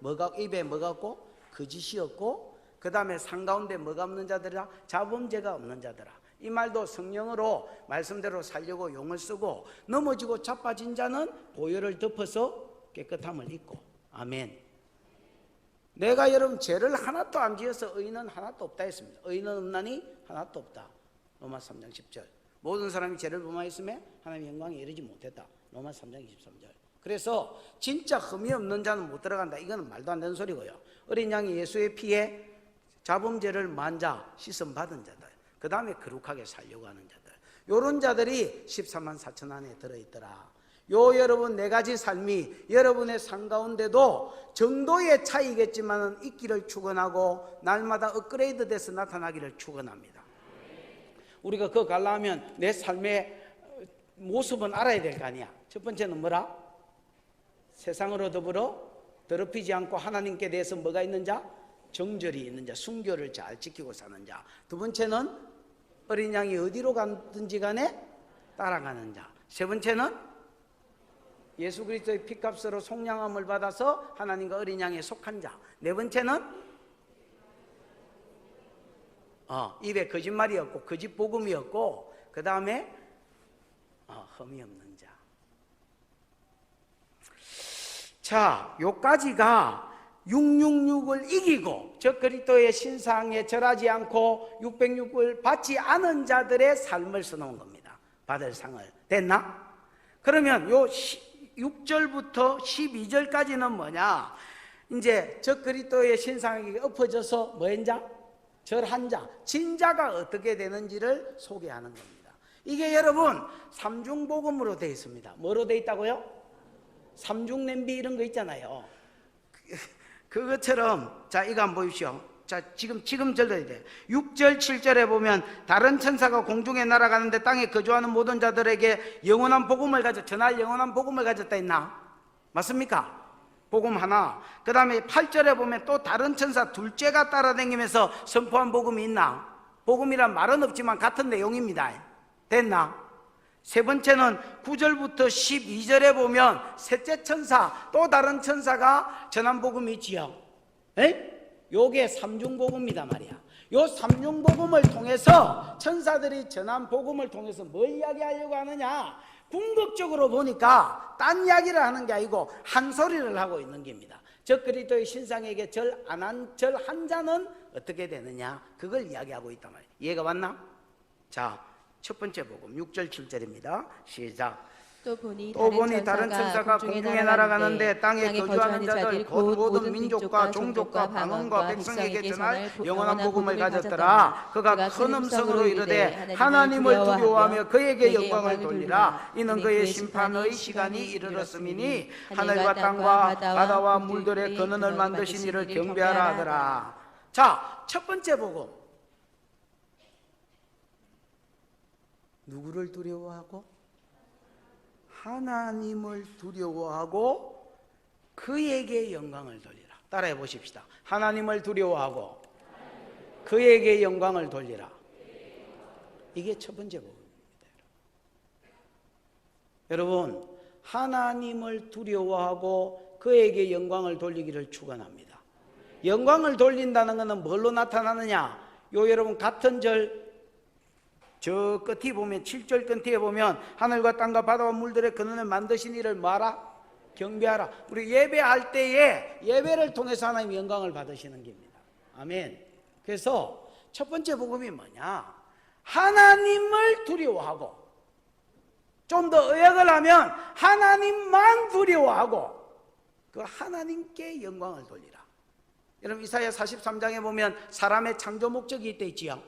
뭐가 입에 뭐가 없고 거짓이 없고, 그 다음에 상가운데 뭐가 없는 자들이라? 자범죄가 없는 자들아. 이 말도 성령으로 말씀대로 살려고 용을 쓰고, 넘어지고 자빠진 자는 보혈을 덮어서 깨끗함을 입고. 아멘. 내가 여러분 죄를 하나도 안 지어서 의인은 하나도 없다 했습니다. 의인은 없나니 하나도 없다. 로마 3장 10절. 모든 사람이 죄를 범하였음에 하나님의 영광에 이르지 못했다. 로마 3장 23절. 그래서 진짜 흠이 없는 자는 못 들어간다. 이거는 말도 안 되는 소리고요. 어린 양이 예수의 피에 자범죄를 만자 씻음 받은 자들, 그 다음에 거룩하게 살려고 하는 자들, 요런 자들이 14만 4천 안에 들어있더라. 요 여러분 네 가지 삶이 여러분의 삶 가운데도 정도의 차이겠지만 있기를 축원하고, 날마다 업그레이드 돼서 나타나기를 축원합니다. 우리가 그거 가려면 내 삶의 모습은 알아야 될 거 아니야. 첫 번째는 뭐라? 세상으로 더불어 더럽히지 않고 하나님께 대해서 뭐가 있는 자? 정절이 있는 자, 순교를 잘 지키고 사는 자. 두 번째는 어린 양이 어디로 가든지 간에 따라가는 자. 세 번째는 예수 그리스도의 피값으로 속량함을 받아서 하나님과 어린 양에 속한 자. 네 번째는 입에 거짓말이 없고 거짓 복음이 없고, 그 다음에 흠이 없는 자. 자, 요까지가 666을 이기고 저 그리스도의 신상에 절하지 않고 606을 받지 않은 자들의 삶을 써놓은 겁니다. 받을 상을. 됐나? 그러면 요 6절부터 12절까지는 뭐냐? 이제 저 그리스도의 신상에게 엎어져서 뭐한 자? 절한 자, 진자가 어떻게 되는지를 소개하는 겁니다. 이게 여러분 삼중복음으로 되어 있습니다. 뭐로 되어 있다고요? 삼중냄비 이런 거 있잖아요. 그것처럼, 자, 이거 한번 보십시오. 자, 지금 절도해야 돼요. 6절, 7절에 보면 다른 천사가 공중에 날아가는데 땅에 거주하는 모든 자들에게 영원한 복음을 전할 영원한 복음을 가졌다 했나? 맞습니까? 복음 하나. 그 다음에 8절에 보면 또 다른 천사 둘째가 따라다니면서 선포한 복음이 있나? 복음이란 말은 없지만 같은 내용입니다. 됐나? 세 번째는 9절부터 12절에 보면 셋째 천사, 또 다른 천사가 전한 복음이 있지요. 요게 삼중복음이다 말이야. 요 삼중복음을 통해서 천사들이 전한 복음을 통해서 뭘 이야기하려고 하느냐? 궁극적으로 보니까 딴 이야기를 하는 게 아니고 한 소리를 하고 있는 겁니다. 저 그리스도의 신상에게 절 한 자는 어떻게 되느냐? 그걸 이야기하고 있단 말이에요. 이해가 왔나? 자, 첫 번째 복음 6절 7절입니다. 시작. 또 보니 다른 천사가 공중에 날아가는데 땅에 거주하는 자들 곧 모든 민족과 종족과 방언과 백성에게 전할 영원한 복음을 가졌더라. 그가 큰 음성으로 이르되 하나님을 두려워하며 그에게 영광을 돌리라. 이는 그의 심판의 시간이 이르렀음이니 하늘과 땅과 바다와 물들의 근원을 만드신 이를 경배하라 하더라. 자, 첫 번째 복음, 누구를 두려워하고? 하나님을 두려워하고 그에게 영광을 돌리라. 따라해 보십시다. 하나님을 두려워하고 그에게 영광을 돌리라. 이게 첫 번째 복음입니다. 여러분, 하나님을 두려워하고 그에게 영광을 돌리기를 축원합니다. 영광을 돌린다는 것은 뭘로 나타나느냐? 요 여러분 같은 절 저 끝에 보면 7절 끝에 보면 하늘과 땅과 바다와 물들의 근원을 만드신 이를 뭐하라? 경배하라. 우리 예배할 때에 예배를 통해서 하나님의 영광을 받으시는 겁니다. 아멘. 그래서 첫 번째 복음이 뭐냐? 하나님을 두려워하고, 좀 더 의역을 하면 하나님만 두려워하고 그 하나님께 영광을 돌리라. 여러분 이사야 43장에 보면 사람의 창조 목적이 있대 있지요.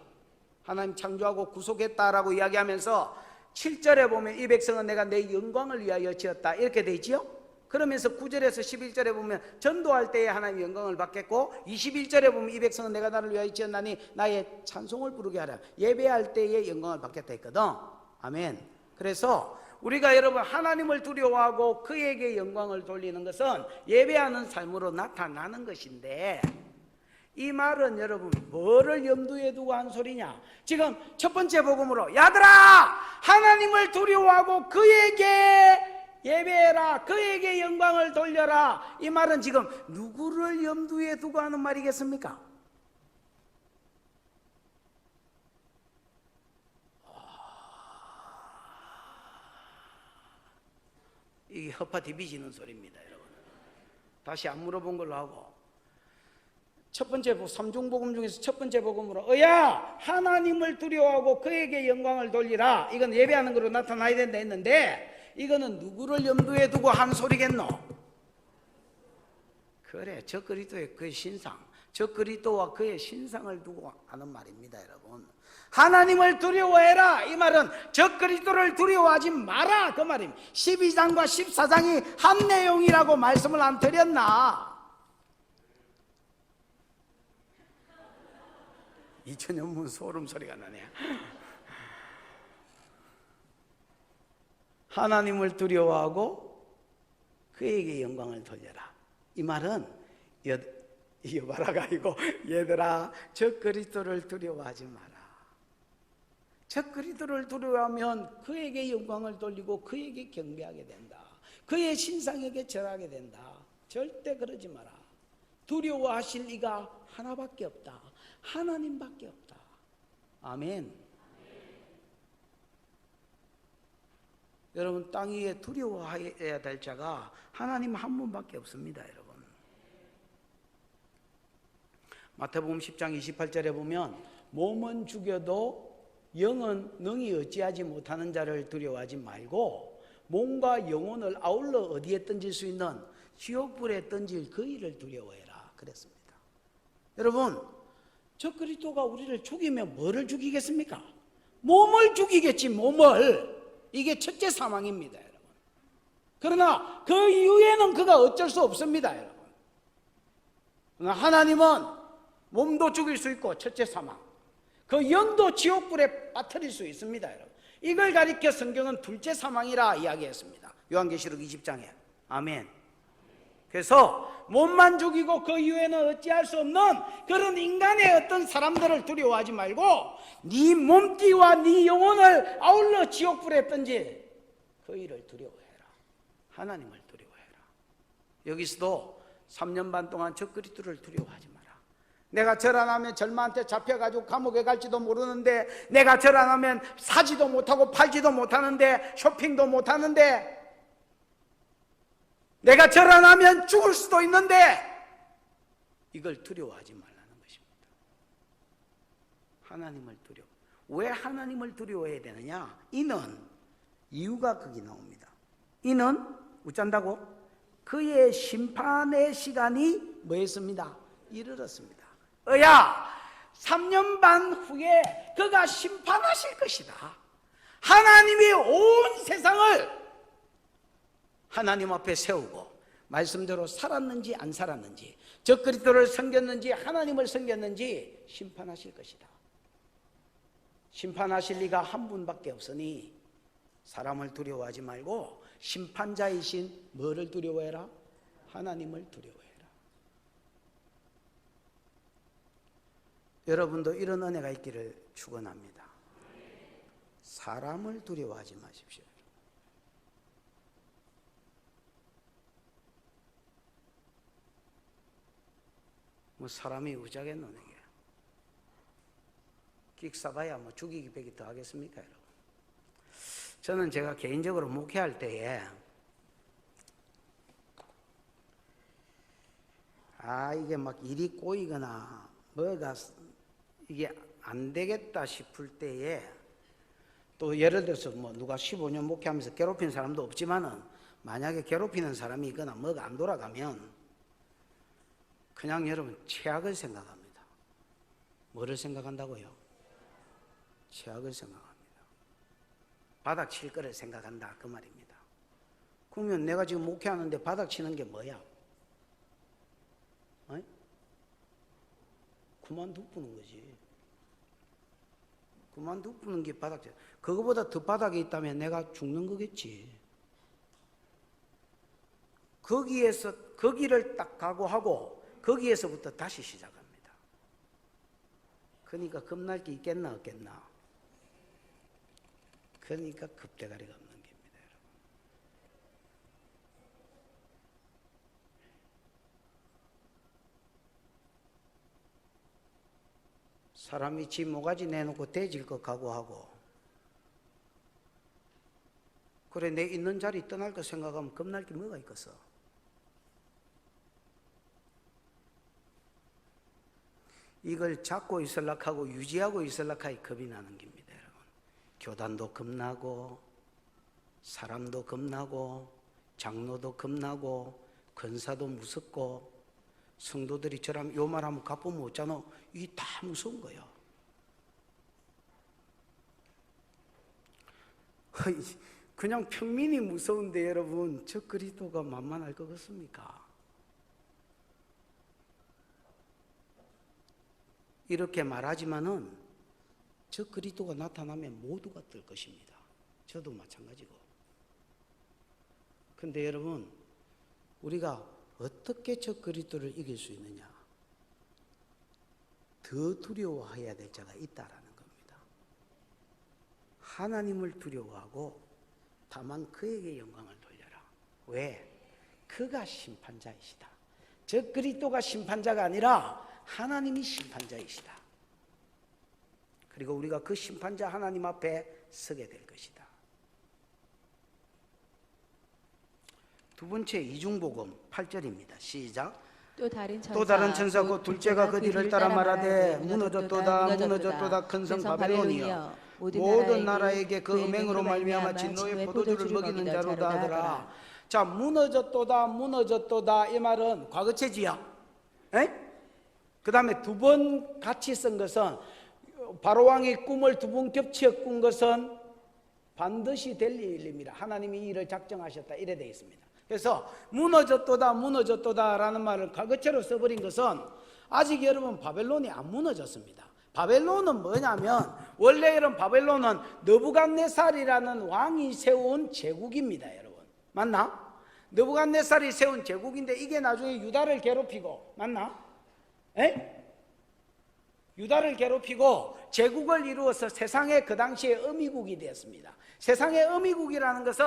하나님 창조하고 구속했다라고 이야기하면서 7절에 보면 이 백성은 내가 내 영광을 위하여 지었다 이렇게 돼 있지요. 그러면서 9절에서 11절에 보면 전도할 때에 하나님 영광을 받겠고, 21절에 보면 이 백성은 내가 나를 위하여 지었나니 나의 찬송을 부르게 하라. 예배할 때에 영광을 받겠다 했거든. 아멘. 그래서 우리가 여러분 하나님을 두려워하고 그에게 영광을 돌리는 것은 예배하는 삶으로 나타나는 것인데, 이 말은 여러분 뭐를 염두에 두고 한 소리냐? 지금 첫 번째 복음으로 야들아 하나님을 두려워하고 그에게 예배해라, 그에게 영광을 돌려라, 이 말은 지금 누구를 염두에 두고 하는 말이겠습니까? 이게 허파 디비지는 소리입니다, 여러분. 다시 안 물어본 걸로 하고, 첫 번째 삼중복음 중에서 첫 번째 복음으로 어야 하나님을 두려워하고 그에게 영광을 돌리라, 이건 예배하는 거로 나타나야 된다 했는데, 이거는 누구를 염두에 두고 한 소리겠노? 그래, 저 그리스도의 그의 신상, 저 그리스도와 그의 신상을 두고 하는 말입니다, 여러분. 하나님을 두려워해라, 이 말은 저 그리스도를 두려워하지 마라, 그 말입니다. 12장과 14장이 한 내용이라고 말씀을 안 드렸나? 2000년문 소름 소리가 나네. 하나님을 두려워하고 그에게 영광을 돌려라, 이 말은 여봐라가 아니고 얘들아 저 그리스도를 두려워하지 마라. 저 그리스도를 두려워하면 그에게 영광을 돌리고 그에게 경배하게 된다, 그의 신상에게 절하게 된다. 절대 그러지 마라. 두려워하실 이가 하나밖에 없다, 하나님밖에 없다. 아멘. 여러분, 땅 위에 두려워해야 될 자가 하나님 한 분밖에 없습니다, 여러분. 마태복음 10장 28절에 보면 몸은 죽여도 영은 능히 어찌하지 못하는 자를 두려워하지 말고 몸과 영혼을 아울러 어디에 던질 수 있는 지옥불에 던질 그 일을 두려워해라 그랬습니다. 여러분, 저 그리스도가 우리를 죽이면 뭐를 죽이겠습니까? 몸을 죽이겠지, 몸을. 이게 첫째 사망입니다, 여러분. 그러나 그 이후에는 그가 어쩔 수 없습니다, 여러분. 그러나 하나님은 몸도 죽일 수 있고 첫째 사망, 그 영도 지옥불에 빠뜨릴 수 있습니다, 여러분. 이걸 가리켜 성경은 둘째 사망이라 이야기했습니다, 요한계시록 20장에. 아멘. 그래서 몸만 죽이고 그 이후에는 어찌할 수 없는 그런 인간의 어떤 사람들을 두려워하지 말고 네 몸띠와 네 영혼을 아울러 지옥불에 던질 그 일을 두려워해라, 하나님을 두려워해라. 여기서도 3년 반 동안 저 그리스도를 두려워하지 마라. 내가 절 안 하면 절마한테 잡혀가지고 감옥에 갈지도 모르는데, 내가 절 안 하면 사지도 못하고 팔지도 못하는데, 쇼핑도 못하는데, 내가 절 안 하면 죽을 수도 있는데, 이걸 두려워하지 말라는 것입니다. 하나님을 두려워. 왜 하나님을 두려워해야 되느냐? 이는 이유가 거기 나옵니다. 이는 어쩐다고? 그의 심판의 시간이 뭐였습니다? 이르렀습니다. 어야 3년 반 후에 그가 심판하실 것이다. 하나님이 온 세상을 하나님 앞에 세우고 말씀대로 살았는지 안 살았는지, 저 그리스도를 섬겼는지 하나님을 섬겼는지 심판하실 것이다. 심판하실 리가 한 분밖에 없으니 사람을 두려워하지 말고 심판자이신 뭐를 두려워해라? 하나님을 두려워해라. 여러분도 이런 은혜가 있기를 축원합니다. 사람을 두려워하지 마십시오. 뭐 사람이 우자겠노, 이게. 끽 싸봐야 뭐 죽이기 배기 더 하겠습니까, 여러분? 저는 제가 개인적으로 목회할 때에 이게 막 일이 꼬이거나 뭐가 이게 안 되겠다 싶을 때에, 또 예를 들어서 뭐 누가 15년 목회하면서 괴롭힌 사람도 없지만은 만약에 괴롭히는 사람이 있거나 뭐가 안 돌아가면 그냥 여러분 최악을 생각합니다. 뭐를 생각한다고요? 최악을 생각합니다. 바닥 칠 거를 생각한다, 그 말입니다. 그러면 내가 지금 목회하는데 바닥 치는 게 뭐야? 그만두는 거지. 그만두는 게 바닥 치. 그거보다 더 바닥에 있다면 내가 죽는 거겠지. 거기를 딱 각오하고 거기에서부터 다시 시작합니다. 그러니까 겁날 게 있겠나 없겠나? 그러니까 겁대가리가 없는 겁니다, 여러분. 사람이 지 모가지 내놓고 대질 것 각오하고, 그래 내 있는 자리 떠날 거 생각하면 겁날 게 뭐가 있겠어? 이걸 잡고 있을락하고 유지하고 있을락하니 겁이 나는 겁니다, 여러분. 교단도 겁나고, 사람도 겁나고, 장로도 겁나고, 권사도 무섭고, 성도들이 저라면 요 말하면 가쁘면 없잖아. 이게 다 무서운 거예요. 그냥 평민이 무서운데 여러분, 저 그리스도가 만만할 것 같습니까? 이렇게 말하지만은 저 그리스도가 나타나면 모두가 뜰 것입니다. 저도 마찬가지고. 근데 여러분, 우리가 어떻게 저 그리스도를 이길 수 있느냐? 더 두려워해야 될 자가 있다라는 겁니다. 하나님을 두려워하고 다만 그에게 영광을 돌려라. 왜? 그가 심판자이시다. 저 그리스도가 심판자가 아니라 하나님이 심판자이시다. 그리고 우리가 그 심판자 하나님 앞에 서게 될 것이다. 두 번째 이중복음 8절입니다. 시작. 또 또 다른 천사 곧 둘째가 그 뒤를 따라 말하되 무너졌도다 무너졌도다 큰 성 바벨론이여 모든 나라에게 그 음행으로 말미암아 진노의 포도주를 먹이는 자로다 하더라. 자, 무너졌도다 무너졌도다 이 말은 과거체지야. 그 다음에 두 번 같이 쓴 것은 바로왕이 꿈을 두 번 겹쳐 꾼 것은 반드시 될 일입니다. 하나님이 이 일을 작정하셨다 이래 되어 있습니다. 그래서 무너졌도다 무너졌도다 라는 말을 과거체로 써버린 것은 아직 여러분 바벨론이 안 무너졌습니다. 바벨론은 뭐냐면 원래 이런 바벨론은 느부갓네살이라는 왕이 세운 제국입니다, 여러분. 맞나? 느부갓네살이 세운 제국인데 이게 나중에 유다를 괴롭히고, 맞나? 유다를 괴롭히고 제국을 이루어서 세상의 그 당시에 어미국이 되었습니다. 세상의 어미국이라는 것은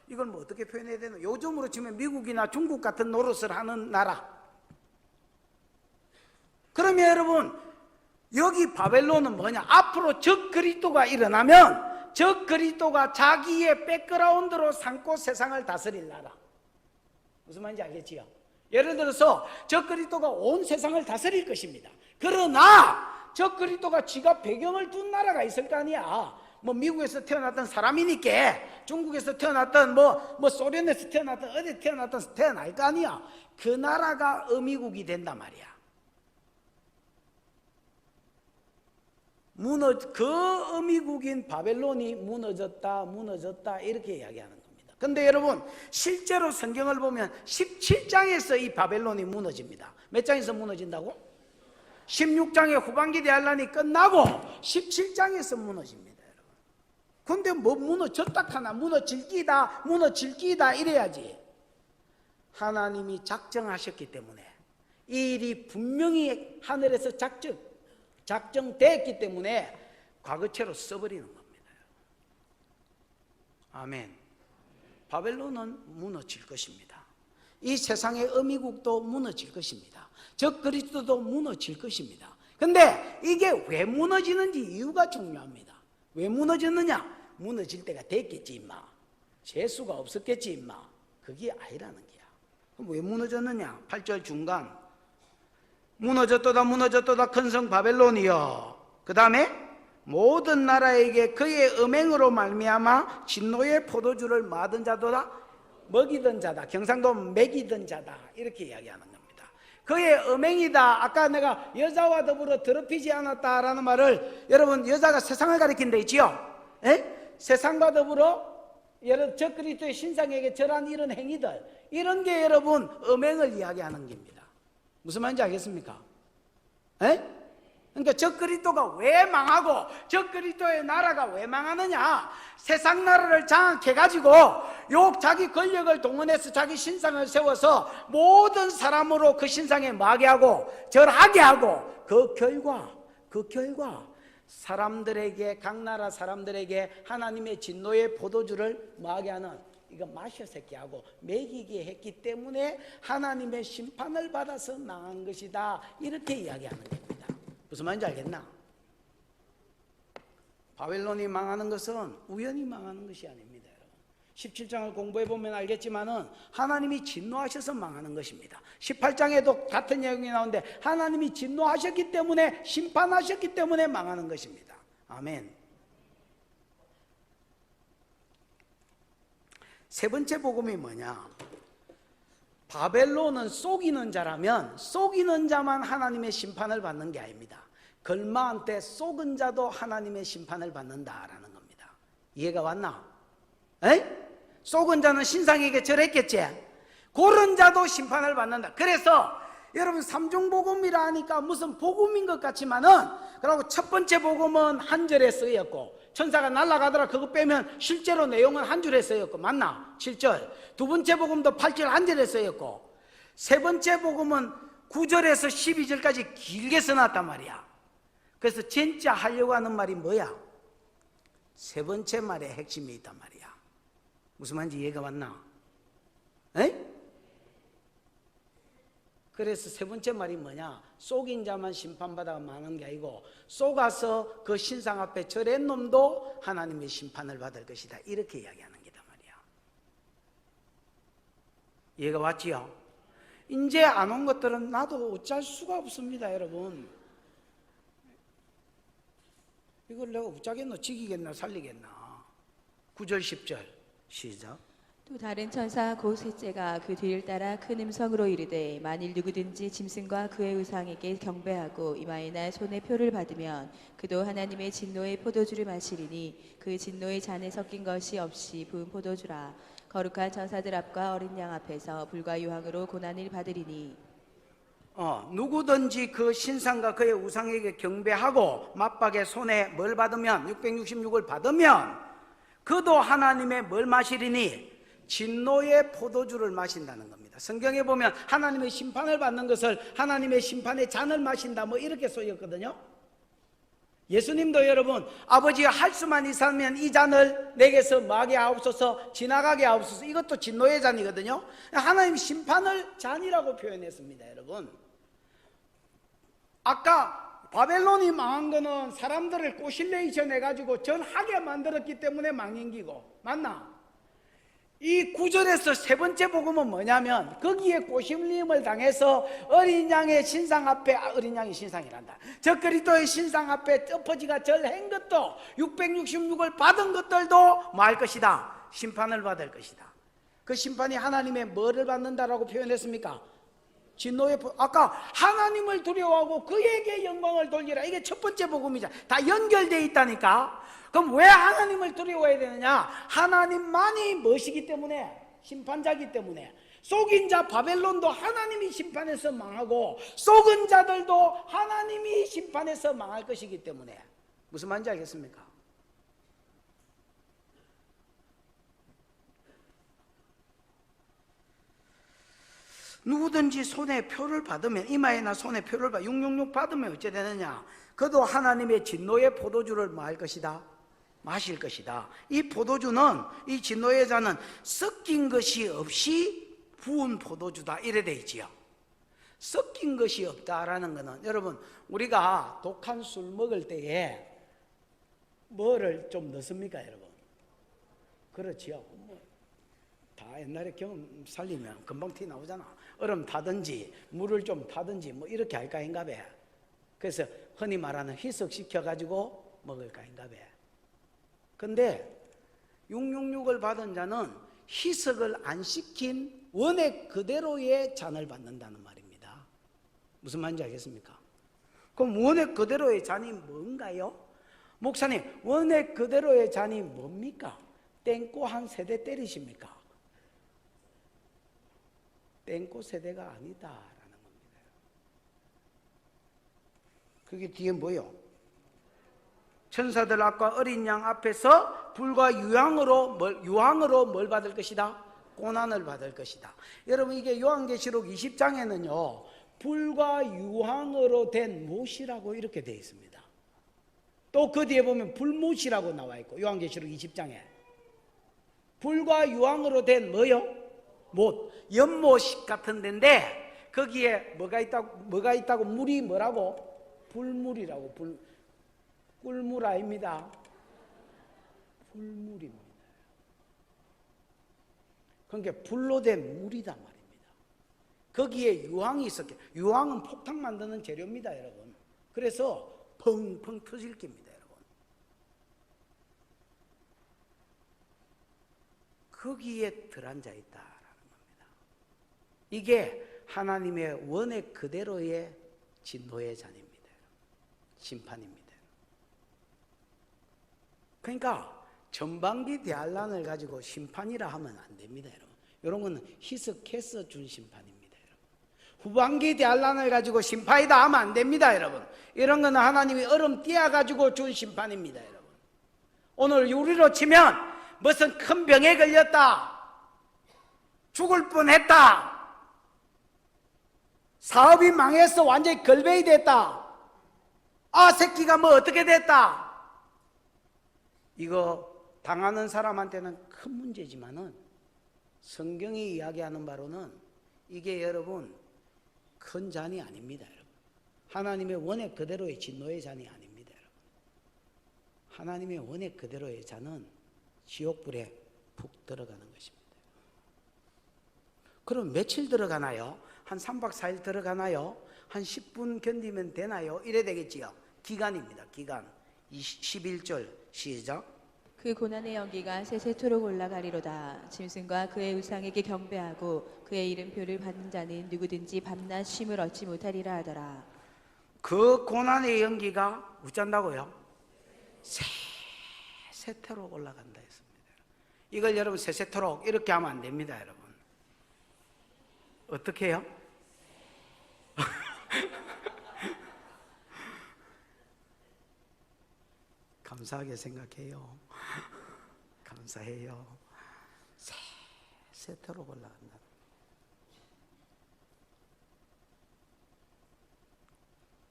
이걸 뭐 어떻게 표현해야 되나? 요즘으로 치면 미국이나 중국 같은 노릇을 하는 나라. 그러면 여러분, 여기 바벨론은 뭐냐? 앞으로 적 그리스도가 일어나면 적 그리스도가 자기의 백그라운드로 삼고 세상을 다스릴 나라. 무슨 말인지 알겠지요? 예를 들어서 적 그리스도가 온 세상을 다스릴 것입니다. 그러나 적 그리스도가 지가 배경을 둔 나라가 있을 거 아니야. 뭐 미국에서 태어났던 사람이니까 중국에서 태어났던 뭐 소련에서 태어났던 어디 태어났던 태어날 거 아니야. 그 나라가 어미국이 된단 말이야. 그 어미국인 바벨론이 무너졌다 무너졌다 이렇게 이야기하는 겁니다. 근데 여러분 실제로 성경을 보면 17장에서 이 바벨론이 무너집니다. 몇 장에서 무너진다고? 16장의 후반기 대환란이 끝나고 17장에서 무너집니다. 근데 뭐 무너졌다 하나 무너질 끼다 이래야지. 하나님이 작정하셨기 때문에 이 일이 분명히 하늘에서 작정됐기 때문에 과거체로 써버리는 겁니다. 아멘. 바벨론은 무너질 것입니다. 이 세상의 어미국도 무너질 것입니다. 적 그리스도도 무너질 것입니다. 근데 이게 왜 무너지는지 이유가 중요합니다. 왜 무너졌느냐? 무너질 때가 됐겠지 임마. 재수가 없었겠지 임마. 그게 아니라는 거야. 그럼 왜 무너졌느냐? 8절 중간 무너졌도다 무너졌도다 큰 성 바벨론이여. 그 다음에 모든 나라에게 그의 음행으로 말미암아 진노의 포도주를 마던 자도다 먹이던 자다. 경상도 먹이던 자다 이렇게 이야기하는 겁니다. 그의 음행이다. 아까 내가 여자와 더불어 더럽히지 않았다라는 말을 여러분 여자가 세상을 가리킨 데 있지요. 세상과 더불어 적 그리스도의 신상에게 절한 이런 행위들, 이런 게 여러분 음행을 이야기하는 겁니다. 무슨 말인지 알겠습니까? 그러니까 적 그리스도가 왜 망하고 적 그리스도의 나라가 왜 망하느냐? 세상 나라를 장악해가지고 자기 권력을 동원해서 자기 신상을 세워서 모든 사람으로 그 신상에 마게 하고 절하게 하고 그 결과 그 결과 사람들에게, 각 나라 사람들에게 하나님의 진노의 포도주를 뭐하게 하는, 이거 마셔 새끼 하고 먹이게 했기 때문에 하나님의 심판을 받아서 망한 것이다, 이렇게 이야기하는 겁니다. 무슨 말인지 알겠나? 바벨론이 망하는 것은 우연히 망하는 것이 아닙니다. 17장을 공부해 보면 알겠지만은 하나님이 진노하셔서 망하는 것입니다. 18장에도 같은 내용이 나오는데 하나님이 진노하셨기 때문에, 심판하셨기 때문에 망하는 것입니다. 아멘. 세 번째 복음이 뭐냐? 바벨론은 속이는 자라면 속이는 자만 하나님의 심판을 받는 게 아닙니다. 걸마한 때 속은 자도 하나님의 심판을 받는다라는 겁니다. 이해가 왔나? 에이? 속은 자는 신상에게 절했겠지? 그런 자도 심판을 받는다. 그래서 여러분 삼중복음이라 하니까 무슨 복음인 것 같지만은, 그리고 첫 번째 복음은 한 절에 쓰였고 천사가 날아가더라 그거 빼면 실제로 내용은 한 줄에 쓰였고, 맞나? 7절. 두 번째 복음도 8절 한 절에 쓰였고, 세 번째 복음은 9절에서 12절까지 길게 써놨단 말이야. 그래서 진짜 하려고 하는 말이 뭐야? 세 번째 말에 핵심이 있단 말이야. 무슨 말인지 이해가 왔나? 에이? 그래서 세 번째 말이 뭐냐? 속인 자만 심판받아 망하는 게 아니고 속아서 그 신상 앞에 절한 놈도 하나님의 심판을 받을 것이다, 이렇게 이야기하는 게다 말이야. 이해가 왔지요? 이제 안 온 것들은 나도 어쩔 수가 없습니다. 여러분, 이걸 내가 어쩌겠노? 지키겠나? 살리겠나? 9절 10절 시작. 또 다른 천사 곧 셋째가 그 뒤를 따라 큰 음성으로 이르되 만일 누구든지 짐승과 그의 우상에게 경배하고 이마에나 손에 표를 받으면 그도 하나님의 진노의 포도주를 마시리니 그 진노의 잔에 섞인 것이 없이 부은 포도주라. 거룩한 천사들 앞과 어린 양 앞에서 불과 유황으로 고난을 받으리니. 누구든지 그 신상과 그의 우상에게 경배하고 맞박에 손에 뭘 받으면, 666을 받으면 그도 하나님의 뭘 마시리니? 진노의 포도주를 마신다는 겁니다. 성경에 보면 하나님의 심판을 받는 것을 하나님의 심판의 잔을 마신다, 뭐 이렇게 쓰였거든요. 예수님도 여러분, 아버지가 할 수만 있으면 이 잔을 내게서 마게 하옵소서, 지나가게 하옵소서, 이것도 진노의 잔이거든요. 하나님 심판을 잔이라고 표현했습니다. 여러분, 아까 바벨론이 망한 거는 사람들을 꼬실레이션 해가지고 전하게 만들었기 때문에 망인 기고, 맞나? 이 9절에서 세 번째 복음은 뭐냐면 거기에 꼬심림을 당해서 어린 양의 신상 앞에, 어린 양의 신상이란다, 저 그리스도의 신상 앞에 엎어지가 절한 것도 666을 받은 것들도 뭐 할 것이다? 심판을 받을 것이다. 그 심판이 하나님의 뭐를 받는다라고 표현했습니까? 진노의 아까 하나님을 두려워하고 그에게 영광을 돌리라, 이게 첫 번째 복음이자 다 연결되어 있다니까. 그럼 왜 하나님을 두려워해야 되느냐? 하나님만이 무엇이기 때문에? 심판자기 때문에. 속인 자 바벨론도 하나님이 심판해서 망하고 속은 자들도 하나님이 심판해서 망할 것이기 때문에. 무슨 말인지 알겠습니까? 누구든지 손에 표를 받으면, 이마에나 손에 표를 받으면, 666 받으면 어찌 되느냐? 그도 하나님의 진노의 포도주를 뭐 할 것이다? 마실 것이다. 이 포도주는, 이 진노의 잔은 섞인 것이 없이 부은 포도주다, 이래 돼 있지요. 섞인 것이 없다라는 것은, 여러분, 우리가 독한 술 먹을 때에 뭐를 좀 넣습니까, 여러분? 그렇지요. 다 옛날에 경험 살리면 금방 티 나오잖아. 얼음 타든지 물을 좀 타든지 뭐 이렇게 할까 인가 봐. 그래서 흔히 말하는 희석시켜 가지고 먹을까 인가 봐. 근데 666을 받은 자는 희석을 안 시킨 원액 그대로의 잔을 받는다는 말입니다. 무슨 말인지 알겠습니까? 그럼 원액 그대로의 잔이 뭔가요? 목사님, 원액 그대로의 잔이 뭡니까? 땡꼬 한 세대 때리십니까? 땡꼬 세대가 아니다라는 겁니다. 그게 뒤에 뭐요? 천사들 앞과 어린 양 앞에서 불과 유황으로 뭘 받을 것이다? 고난을 받을 것이다. 여러분, 이게 요한계시록 20장에는요 불과 유황으로 된 못이라고 이렇게 되어 있습니다. 또 그 뒤에 보면 불못이라고 나와 있고, 요한계시록 20장에 불과 유황으로 된 뭐요? 못, 연못 같은 데인데 거기에 뭐가 있다고? 물이 뭐라고? 불물이라고. 꿀물 아닙니다. 불물입니다. 그러니까 불로 된 물이다 말입니다. 거기에 유황이 있었게. 유황은 폭탄 만드는 재료입니다, 여러분. 그래서 펑펑 터질 겁니다, 여러분. 거기에 들어앉아 있다라는 겁니다. 이게 하나님의 원액 그대로의 진노의 잔입니다. 심판입니다. 그러니까 전반기 대환란을 가지고 심판이라 하면 안 됩니다, 여러분. 이런 거는 희석해서 준 심판입니다, 여러분. 후반기 대환란을 가지고 심판이다 하면 안 됩니다, 여러분. 이런 거는 하나님이 얼음 띄어가지고 준 심판입니다, 여러분. 오늘 우리로 치면 무슨 큰 병에 걸렸다, 죽을 뻔했다, 사업이 망해서 완전히 걸베이 됐다, 아 새끼가 뭐 어떻게 됐다, 이거 당하는 사람한테는 큰 문제지만은 성경이 이야기하는 바로는 이게 여러분 큰 잔이 아닙니다, 여러분. 하나님의 원액 그대로의 진노의 잔이 아닙니다, 여러분. 하나님의 원액 그대로의 잔은 지옥불에 푹 들어가는 것입니다. 그럼 며칠 들어가나요? 한 3박 4일 들어가나요? 한 10분 견디면 되나요? 이래 되겠지요. 기간입니다, 기간. 11절 시작. 그 고난의 연기가 세세토록 올라가리로다. 짐승과 그의 우상에게 경배하고 그의 이름표를 받는 자는 누구든지 밤낮 쉼을 얻지 못하리라 하더라. 그 고난의 연기가 어쩐다고요? 세세토록 올라간다 했습니다. 이걸 여러분 세세토록 이렇게 하면 안 됩니다, 여러분. 어떻게 해요? 감사하게 생각해요. 감사해요. 세세토록 올라간다.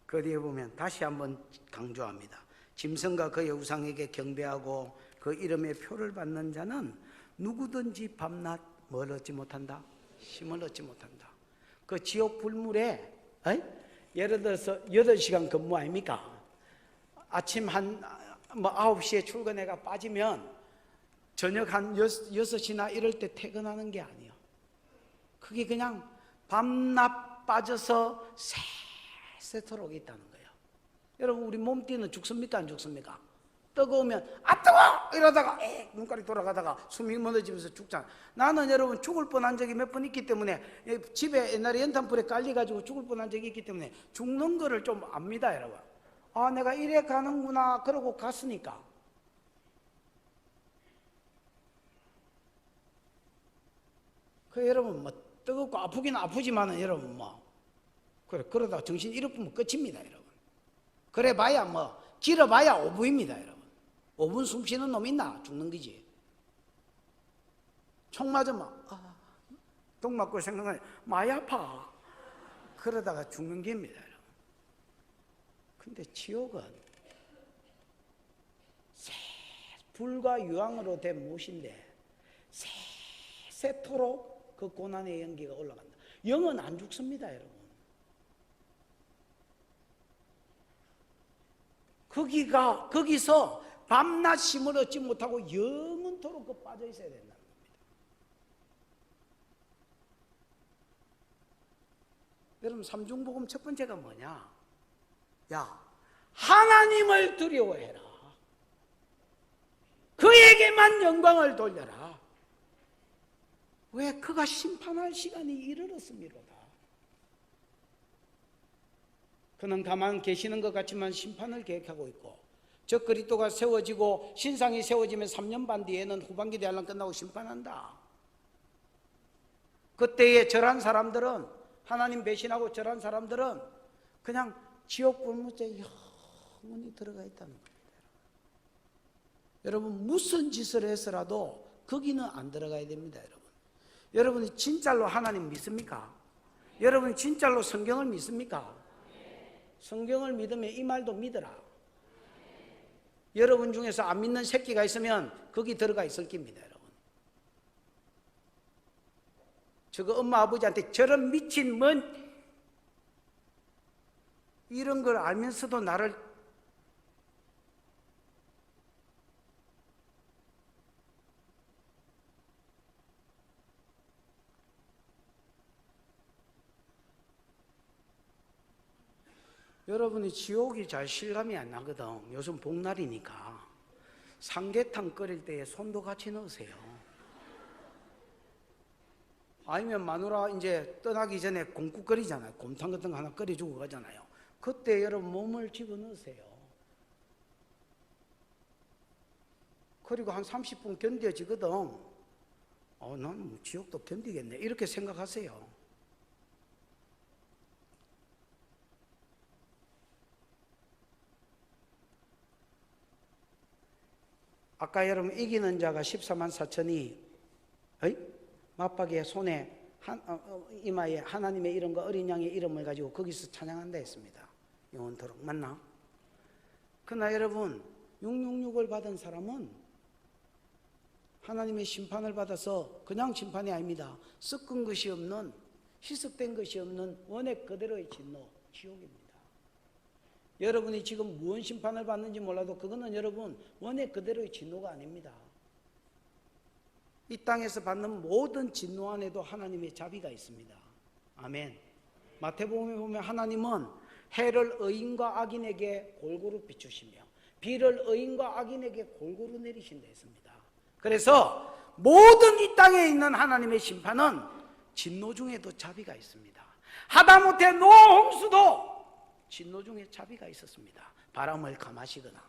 그 뒤에 보면 다시 한번 강조합니다. 짐승과 그의 우상에게 경배하고 그 이름의 표를 받는 자는 누구든지 밤낮 뭘 얻지 못한다? 힘을 얻지 못한다. 그 지옥 불물에 예를 들어서 8시간 근무 아닙니까? 아침 한 9시에 출근해가 빠지면 저녁 한 6시나 이럴 때 퇴근하는 게 아니에요. 그게 그냥 밤낮 빠져서 세세토록 있다는 거예요. 여러분 우리 몸띠는 죽습니까 안 죽습니까? 뜨거우면 아 뜨거워 이러다가 눈깔이 돌아가다가 숨이 멎어지면서 죽잖아. 나는 여러분 죽을 뻔한 적이 몇 번 있기 때문에 집에 옛날에 연탄불에 깔려가지고 죽을 뻔한 적이 있기 때문에 죽는 거를 좀 압니다, 여러분. 아 내가 이래 가는구나 그러고 갔으니까. 그 여러분 뭐 뜨겁고 아프긴 아프지만은 여러분 뭐 그러다가 정신 잃어버리면 끝입니다, 여러분. 그래 봐야 뭐 길어봐야 5분입니다, 여러분. 5분 숨 쉬는 놈 있나? 죽는 거지. 총 맞으면 똥 맞고 생각나니 많이 아파. 그러다가 죽는 겁니다, 여러분. 근데 지옥은 불과 유황으로 된 못인데 세세토록 그 고난의 연기가 올라간다. 영은 안 죽습니다, 여러분. 거기서 밤낮 힘을 얻지 못하고 영원토록 그 빠져 있어야 된다는 겁니다. 여러분 삼중복음 첫 번째가 뭐냐? 야, 하나님을 두려워해라. 그에게만 영광을 돌려라. 왜? 그가 심판할 시간이 이르렀음이로다. 그는 가만 계시는 것 같지만 심판을 계획하고 있고, 저 그리스도가 세워지고 신상이 세워지면 3년 반 뒤에는 후반기 대환란 끝나고 심판한다. 그때에 절한 사람들은, 하나님 배신하고 절한 사람들은 그냥 지옥 불무죄에 영원히 들어가 있다는 겁니다. 여러분 무슨 짓을 해서라도 거기는 안 들어가야 됩니다, 여러분. 여러분이 진짜로 하나님 믿습니까? 여러분 진짜로 성경을 믿습니까? 성경을 믿으면 이 말도 믿어라. 여러분 중에서 안 믿는 새끼가 있으면 거기 들어가 있을 겁니다, 여러분. 저거 엄마 아버지한테 저런 미친 이런 걸 알면서도 나를 여러분이 지옥이 잘 실감이 안 나거든. 요즘 복날이니까 삼계탕 끓일 때에 손도 같이 넣으세요. 아니면 마누라 이제 떠나기 전에 곰국 끓이잖아요. 곰탕 같은 거 하나 끓여주고 가잖아요. 그때 여러분 몸을 집어넣으세요. 그리고 한 30분 견뎌지거든. 난 지옥도 견디겠네. 이렇게 생각하세요. 아까 여러분 이기는 자가 14만 4천이 맞박에 손에 이마에 하나님의 이름과 어린 양의 이름을 가지고 거기서 찬양한다 했습니다. 영원토록. 맞나? 그러나 여러분 666을 받은 사람은 하나님의 심판을 받아서 그냥 심판이 아닙니다. 섞은 것이 없는, 희석된 것이 없는 원액 그대로의 진노, 지옥입니다. 여러분이 지금 무슨 심판을 받는지 몰라도 그거는 여러분 원액 그대로의 진노가 아닙니다. 이 땅에서 받는 모든 진노 안에도 하나님의 자비가 있습니다. 아멘. 마태복음에 보면 하나님은 해를 의인과 악인에게 골고루 비추시며 비를 의인과 악인에게 골고루 내리신다 했습니다. 그래서 모든 이 땅에 있는 하나님의 심판은 진노 중에도 자비가 있습니다. 하다못해 노아 홍수도 진노 중에 자비가 있었습니다. 바람을 감하시거나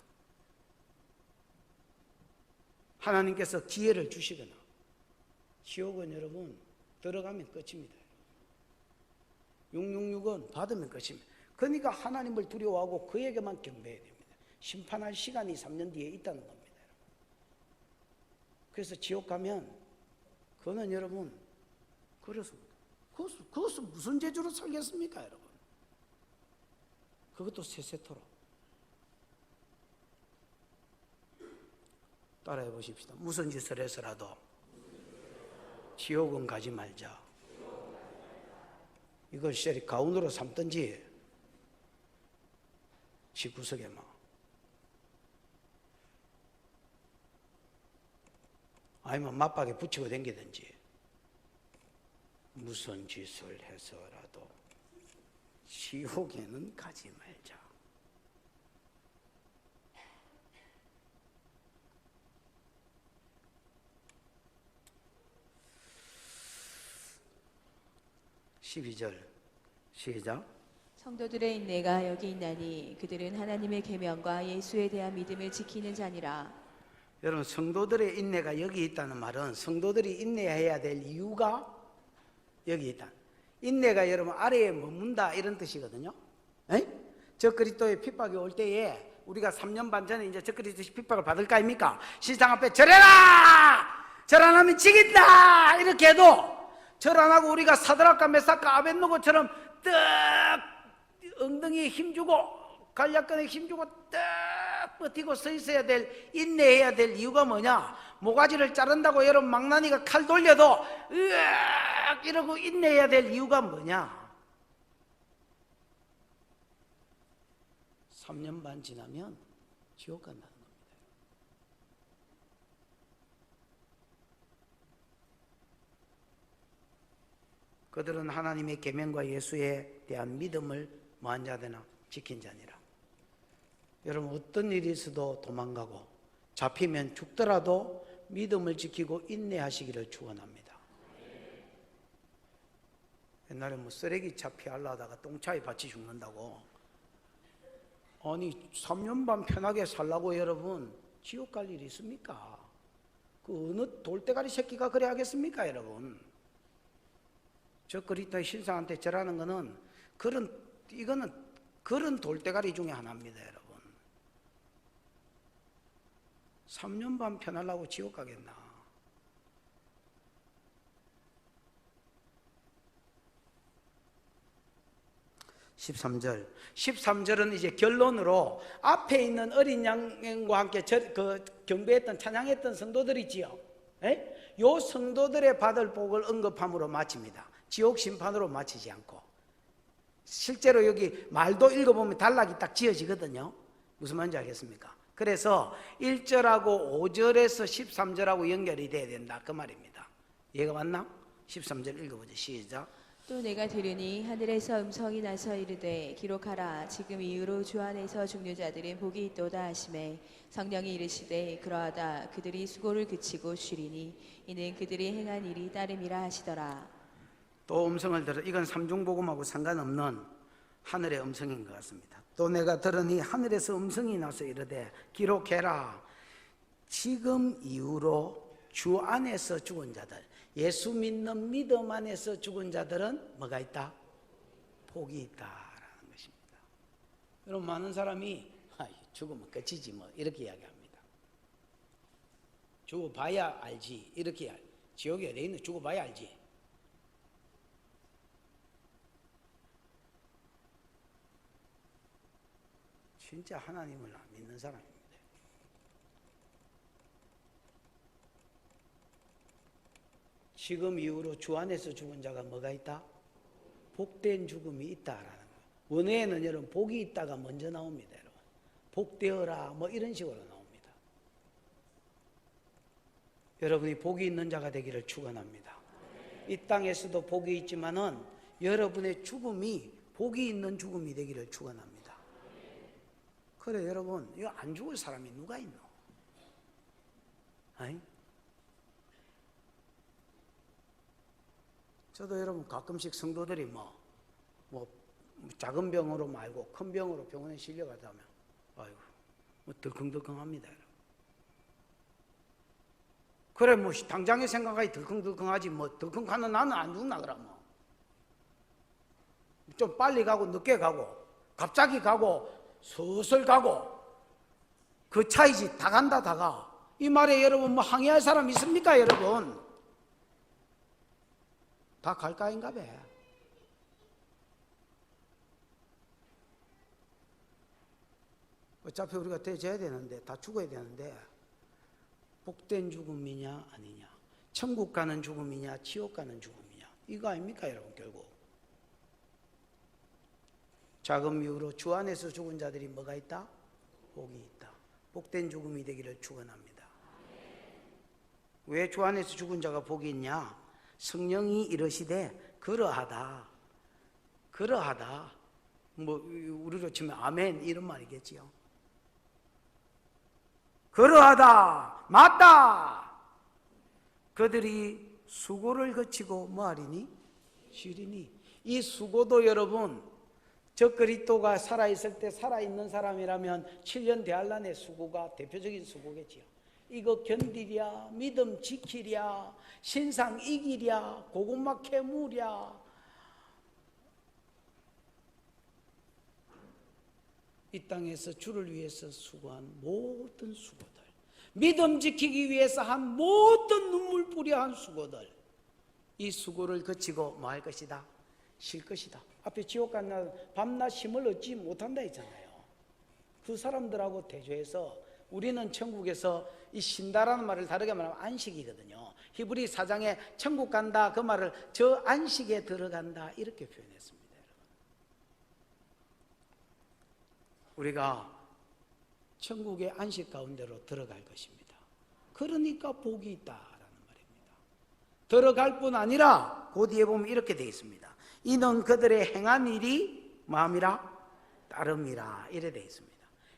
하나님께서 기회를 주시거나. 지옥은 여러분 들어가면 끝입니다. 666은 받으면 끝입니다. 그러니까 하나님을 두려워하고 그에게만 경배해야 됩니다. 심판할 시간이 3년 뒤에 있다는 겁니다. 그래서 지옥 가면 그거는 여러분 그렇습니다. 그것은 무슨 재주로 살겠습니까, 여러분? 그것도 세세토록. 따라해 보십시다. 무슨 짓을 해서라도 지옥은 가지 말자. 이걸 시절이 가운으로 삼든지 집구석에 막 아니면 맞박에 붙이고 다니든지 무슨 짓을 해서라도 지옥에는 가지 말자. (12절) 시작. 성도들의 인내가 여기 있나니 그들은 하나님의 계명과 예수에 대한 믿음을 지키는 자니라. 여러분 성도들의 인내가 여기 있다는 말은 성도들이 인내해야 될 이유가 여기 있다. 인내가 여러분 아래에 머문다 이런 뜻이거든요. 적그리스도의 핍박이 올 때에 우리가 3년 반 전에 이제 적그리스도의 핍박을 받을 거 아닙니까? 시장 앞에 절해라! 절 안 하면 지긴다! 이렇게 해도 절 안 하고 우리가 사드락과 메삭과 아벳노고처럼 떡 엉덩이에 힘주고 관략근에 힘주고 떡 버티고 서 있어야 될, 인내해야 될 이유가 뭐냐? 모가지를 자른다고 여러분 망나니가 칼 돌려도 으악 이러고 인내해야 될 이유가 뭐냐? 3년 반 지나면 지옥 간다는 겁니다. 그들은 하나님의 계명과 예수에 대한 믿음을 뭐한 자되나 지킨 자니라. 여러분 어떤 일이 있어도 도망가고 잡히면 죽더라도 믿음을 지키고 인내하시기를 축원합니다. 옛날에 뭐 쓰레기 차 피하려 하다가 똥차에 받치 죽는다고. 아니 3년 반 편하게 살라고 여러분 지옥 갈 일이 있습니까? 그 어느 돌대가리 새끼가 그래 하겠습니까, 여러분? 저 그리스도의 신상한테 절하는 거는 이거는 그런 돌대가리 중에 하나입니다, 여러분. 3년 반 편하려고 지옥 가겠나? 13절. 13절은 이제 결론으로 앞에 있는 어린 양과 함께 경배했던 찬양했던 성도들이지요. 예? 요 성도들의 받을 복을 언급함으로 마칩니다. 지옥 심판으로 마치지 않고. 실제로 여기 말도 읽어보면 단락이 딱 지어지거든요. 무슨 말인지 알겠습니까? 그래서 1절하고 5절에서 13절하고 연결이 돼야 된다 그 말입니다. 이해가 맞나? 13절 읽어보죠. 시작. 또 내가 들으니 하늘에서 음성이 나서 이르되 기록하라 지금 이후로 주 안에서 죽는 자들은 복이 있도다 하시매 성령이 이르시되 그러하다 그들이 수고를 그치고 쉬리니 이는 그들이 행한 일이 따름이라 하시더라. 또 음성을 들어 이건 삼중복음하고 상관없는 하늘의 음성인 것 같습니다. 또 내가 들으니 하늘에서 음성이 나서 이르되 기록해라 지금 이후로 주 안에서 죽은 자들 예수 믿는 믿음 안에서 죽은 자들은 뭐가 있다? 복이 있다라는 것입니다. 여러분 많은 사람이 죽으면 끝이지 뭐 이렇게 이야기합니다. 죽어봐야 알지 이렇게 지옥에 어디 있는 죽어봐야 알지. 진짜 하나님을 안 믿는 사람입니다. 지금 이후로 주 안에서 죽은 자가 뭐가 있다? 복된 죽음이 있다라는 거예요. 원어에는 여러분 복이 있다가 먼저 나옵니다. 여러분 복되어라 뭐 이런 식으로 나옵니다. 여러분이 복이 있는 자가 되기를 축원합니다. 이 땅에서도 복이 있지만은 여러분의 죽음이 복이 있는 죽음이 되기를 축원합니다. 그래 여러분 이거 안 죽을 사람이 누가 있노? 아니? 저도 여러분 가끔씩 성도들이 뭐 작은 병으로 말고 큰 병으로 병원에 실려가자면 아이고 뭐 덜컹덜컹합니다. 여러분. 그래 뭐 당장에 생각하기 덜컹덜컹하지 뭐 덜컹하는 나는 안 죽나 그러면 좀 빨리 가고 늦게 가고 갑자기 가고 서슬 가고 그 차이지 다 간다 다 가. 이 말에 여러분 뭐 항의할 사람 있습니까 여러분? 다 갈까인가 봐. 어차피 우리가 대져야 되는데 다 죽어야 되는데 복된 죽음이냐 아니냐 천국 가는 죽음이냐 지옥 가는 죽음이냐 이거 아닙니까 여러분 결국. 자금 이후로 주 안에서 죽은 자들이 뭐가 있다? 복이 있다. 복된 죽음이 되기를 축원합니다. 왜 주 안에서 죽은 자가 복이 있냐? 성령이 이르시되 그러하다 뭐 우리로 치면 아멘 이런 말이겠지요. 그러하다 맞다 그들이 수고를 거치고 뭐하리니? 쉬리니. 이 수고도 여러분 저 그리스도가 살아있을 때 살아있는 사람이라면 7년 대환란의 수고가 대표적인 수고겠지요. 이거 견디랴 믿음 지키랴 신상 이기랴 고구마 캐무랴 이 땅에서 주를 위해서 수고한 모든 수고들 믿음 지키기 위해서 한 모든 눈물 뿌려 한 수고들 이 수고를 거치고 뭐 할 것이다? 쉴 것이다. 앞에 지옥 간 날 밤낮 쉼을 얻지 못한다 했잖아요. 그 사람들하고 대조해서 우리는 천국에서 이 쉰다라는 말을 다르게 말하면 안식이거든요. 히브리 4장에 천국 간다 그 말을 저 안식에 들어간다 이렇게 표현했습니다. 여러분. 우리가 천국의 안식 가운데로 들어갈 것입니다. 그러니까 복이 있다라는 말입니다. 들어갈 뿐 아니라 그 뒤에 보면 이렇게 되어 있습니다. 이는 그들의 행한 일이 마음이라 따름이라 이래 되어 있습니다.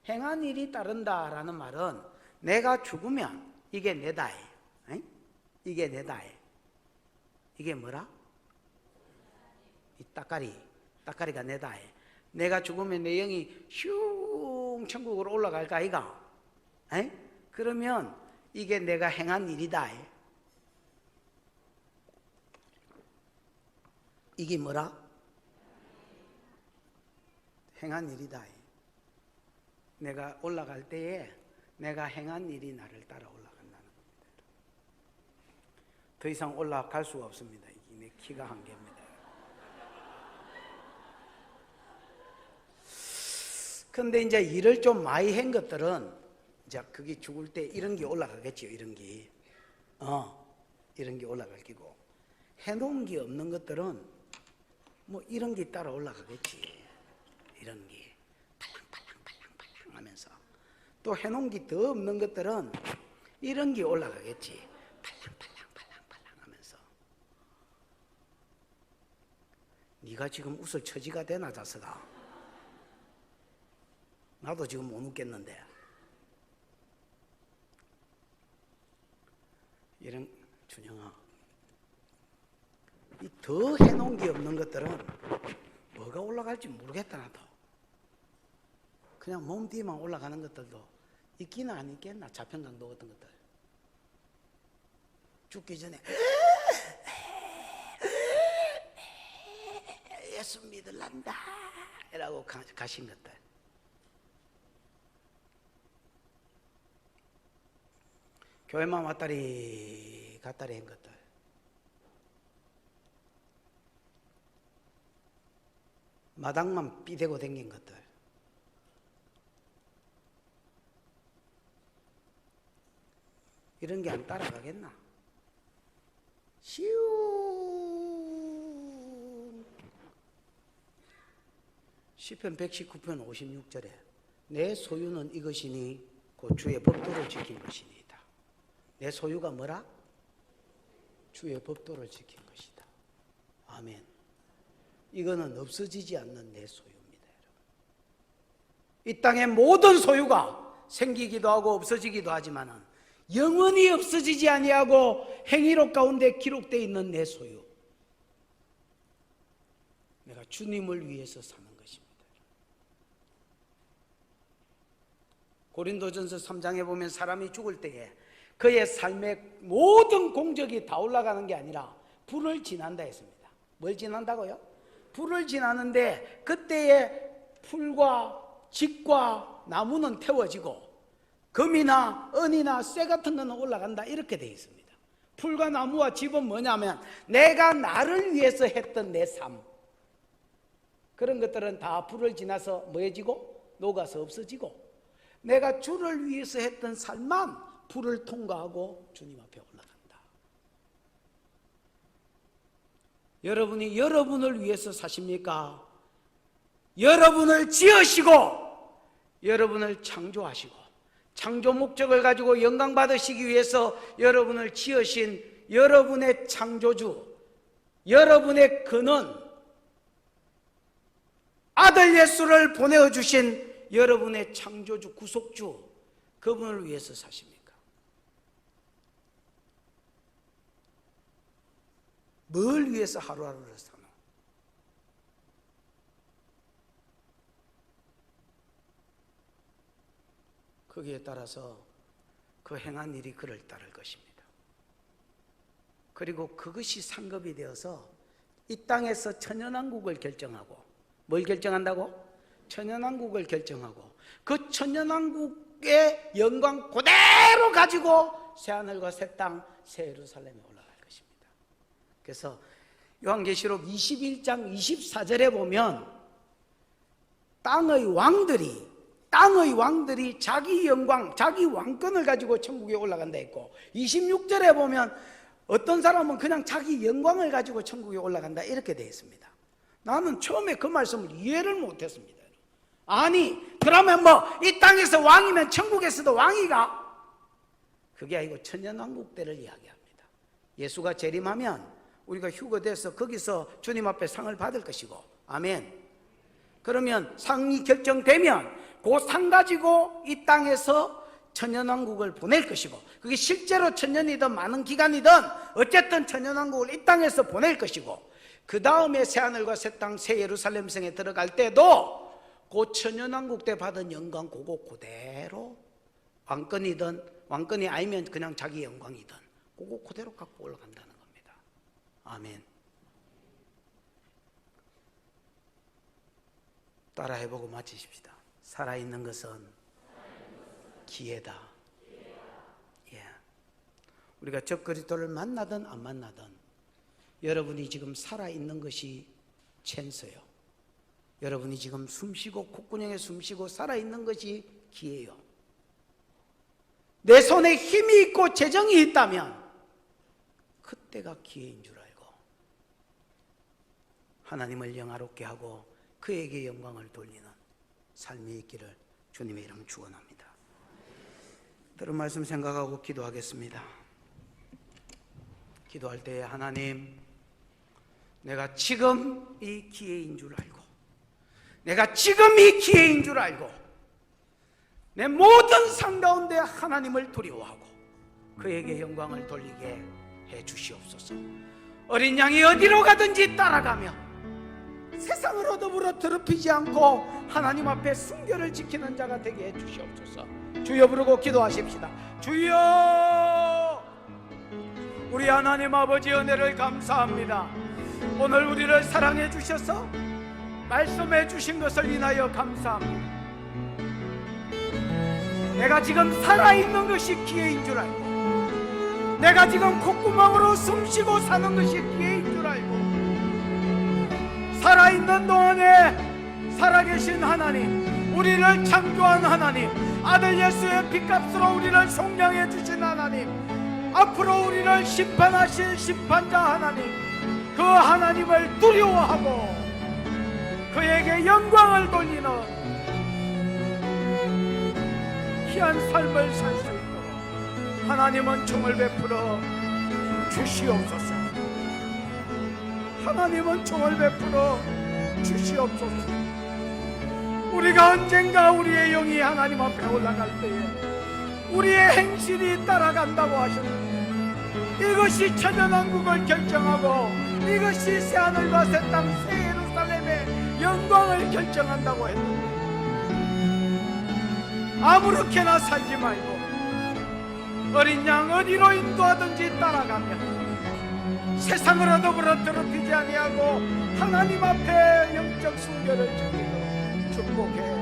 행한 일이 따른다라는 말은 내가 죽으면 이게 내다에 이게 내다에 이게 뭐라? 이 따까리가 내다에 내가 죽으면 내 영이 슝 천국으로 올라갈까 아이가? 그러면 이게 내가 행한 일이다. 이게 뭐라? 행한 일이다. 내가 올라갈 때에 내가 행한 일이 나를 따라 올라간다는 겁니다. 더 이상 올라갈 수가 없습니다. 이게 내 키가 한계입니다. 근데 이제 일을 좀 많이 한 것들은 이제 그게 죽을 때 이런 게 올라가겠지요. 이런 게. 이런 게 올라갈 기고. 해놓은 게 없는 것들은 뭐 이런 게 따라 올라가겠지. 이런 게. 팔랑팔랑 하면서. 또 해놓은 게 더 없는 것들은 이런 게 올라가겠지. 팔랑 하면서. 네가 지금 웃을 처지가 되나 자석아? 나도 지금 못 웃겠는데. 이런 준영아, 이 더 해놓은 게 없는 것들은 뭐가 올라갈지 모르겠다. 나도 그냥 몸 뒤만 올라가는 것들도 있기는 안 있겠나. 자편강도 같은 것들 죽기 전에 예수 믿을란다 라고 가신 것들. 교회만 왔다리 갔다리 한 것들. 마당만 삐대고 댕긴 것들. 이런 게 안 따라가겠나? 시우 시편 119편 56절에 내 소유는 이것이니 곧 주의 법도를 지킨 것이니이다. 내 소유가 뭐라? 주의 법도를 지킨 것이다. 아멘. 이거는 없어지지 않는 내 소유입니다. 여러분. 이 땅의 모든 소유가 생기기도 하고 없어지기도 하지만은 영원히 없어지지 아니하고 행위록 가운데 기록되어 있는 내 소유. 내가 주님을 위해서 사는 것입니다. 고린도전서 3장에 보면 사람이 죽을 때에 그의 삶의 모든 공적이 다 올라가는 게 아니라 불을 지난다 했습니다. 뭘 지난다고요? 불을 지나는데 그때의 풀과 집과 나무는 태워지고 금이나 은이나 쇠 같은 거는 올라간다 이렇게 되어 있습니다. 풀과 나무와 집은 뭐냐면 내가 나를 위해서 했던 내 삶, 그런 것들은 다 불을 지나서 뭐해지고 녹아서 없어지고 내가 주를 위해서 했던 삶만 불을 통과하고 주님 앞에 올라간다. 여러분이 여러분을 위해서 사십니까? 여러분을 지으시고 여러분을 창조하시고 창조 목적을 가지고 영광 받으시기 위해서 여러분을 지으신 여러분의 창조주, 여러분의 근원, 아들 예수를 보내주신 여러분의 창조주, 구속주, 그분을 위해서 사십니까? 뭘 위해서 하루하루를 사나? 거기에 따라서 그 행한 일이 그를 따를 것입니다. 그리고 그것이 상급이 되어서 이 땅에서 천연왕국을 결정하고, 뭘 결정한다고? 천연왕국을 결정하고 그 천연왕국의 영광 그대로 가지고 새하늘과 새 땅, 새 예루살렘에 올라갈 것입니다. 그래서 요한계시록 21장 24절에 보면 땅의 왕들이 자기 영광, 자기 왕권을 가지고 천국에 올라간다 했고, 26절에 보면 어떤 사람은 그냥 자기 영광을 가지고 천국에 올라간다 이렇게 되어 있습니다. 나는 처음에 그 말씀을 이해를 못했습니다. 아니 그러면 뭐 이 땅에서 왕이면 천국에서도 왕이가? 그게 아니고 천년왕국 때를 이야기합니다. 예수가 재림하면 우리가 휴거돼서 거기서 주님 앞에 상을 받을 것이고, 아멘. 그러면 상이 결정되면 그 상 가지고 이 땅에서 천년왕국을 보낼 것이고, 그게 실제로 천년이든 많은 기간이든 어쨌든 천년왕국을 이 땅에서 보낼 것이고, 그 다음에 새하늘과 새 땅, 새 예루살렘 성에 들어갈 때도 그 천년왕국 때 받은 영광 그거 그대로 왕권이든 왕권이 아니면 그냥 자기 영광이든 그거 그대로 갖고 올라간다는 겁니다. 아멘. 따라해보고 마치십시다. 살아있는 것은 기회다. 예. 우리가 적그리스도를 만나든 안 만나든 여러분이 지금 살아있는 것이 찬스예요. 여러분이 지금 숨쉬고 콧구멍에 숨쉬고 살아있는 것이 기회예요. 내 손에 힘이 있고 재정이 있다면 그때가 기회인 줄 알고 하나님을 영화롭게 하고 그에게 영광을 돌리는 삶이 있기를 주님의 이름 축원합니다. 들은 말씀 생각하고 기도하겠습니다. 기도할 때에 하나님, 내가 지금 이 기회인 줄 알고, 내가 지금 이 기회인 줄 알고 내 모든 삶 가운데 하나님을 두려워하고 그에게 영광을 돌리게 해 주시옵소서. 어린 양이 어디로 가든지 따라가며 세상으로 더불어 더럽히지 않고 하나님 앞에 순결을 지키는 자가 되게 해 주시옵소서. 주여 부르고 기도하십시다. 주여, 우리 하나님 아버지 은혜를 감사합니다. 오늘 우리를 사랑해 주셔서 말씀해 주신 것을 인하여 감사합니다. 내가 지금 살아있는 것이 기회인 줄 알고, 내가 지금 콧구멍으로 숨쉬고 사는 것이 기회인 줄 알고, 살아있는 동안에 살아계신 하나님, 우리를 창조한 하나님, 아들 예수의 핏값으로 우리를 속량해 주신 하나님, 앞으로 우리를 심판하실 심판자 하나님, 그 하나님을 두려워하고 그에게 영광을 돌리는 귀한 삶을 살 수 있도록 하나님은 총을 베풀어 주시옵소서. 하나님은 총을 베풀어 주시옵소서. 우리가 언젠가 우리의 영이 하나님 앞에 올라갈 때에 우리의 행실이 따라간다고 하셨는데, 이것이 천연왕국을 결정하고 이것이 새하늘과 새 땅 새 예루살렘의 영광을 결정한다고 했는데, 아무렇게나 살지 말고 어린 양 어디로 인도하든지 따라가며 세상으로 더불어 더럽히지 아니하고 하나님 앞에 영적 순결을 지키도록 축복해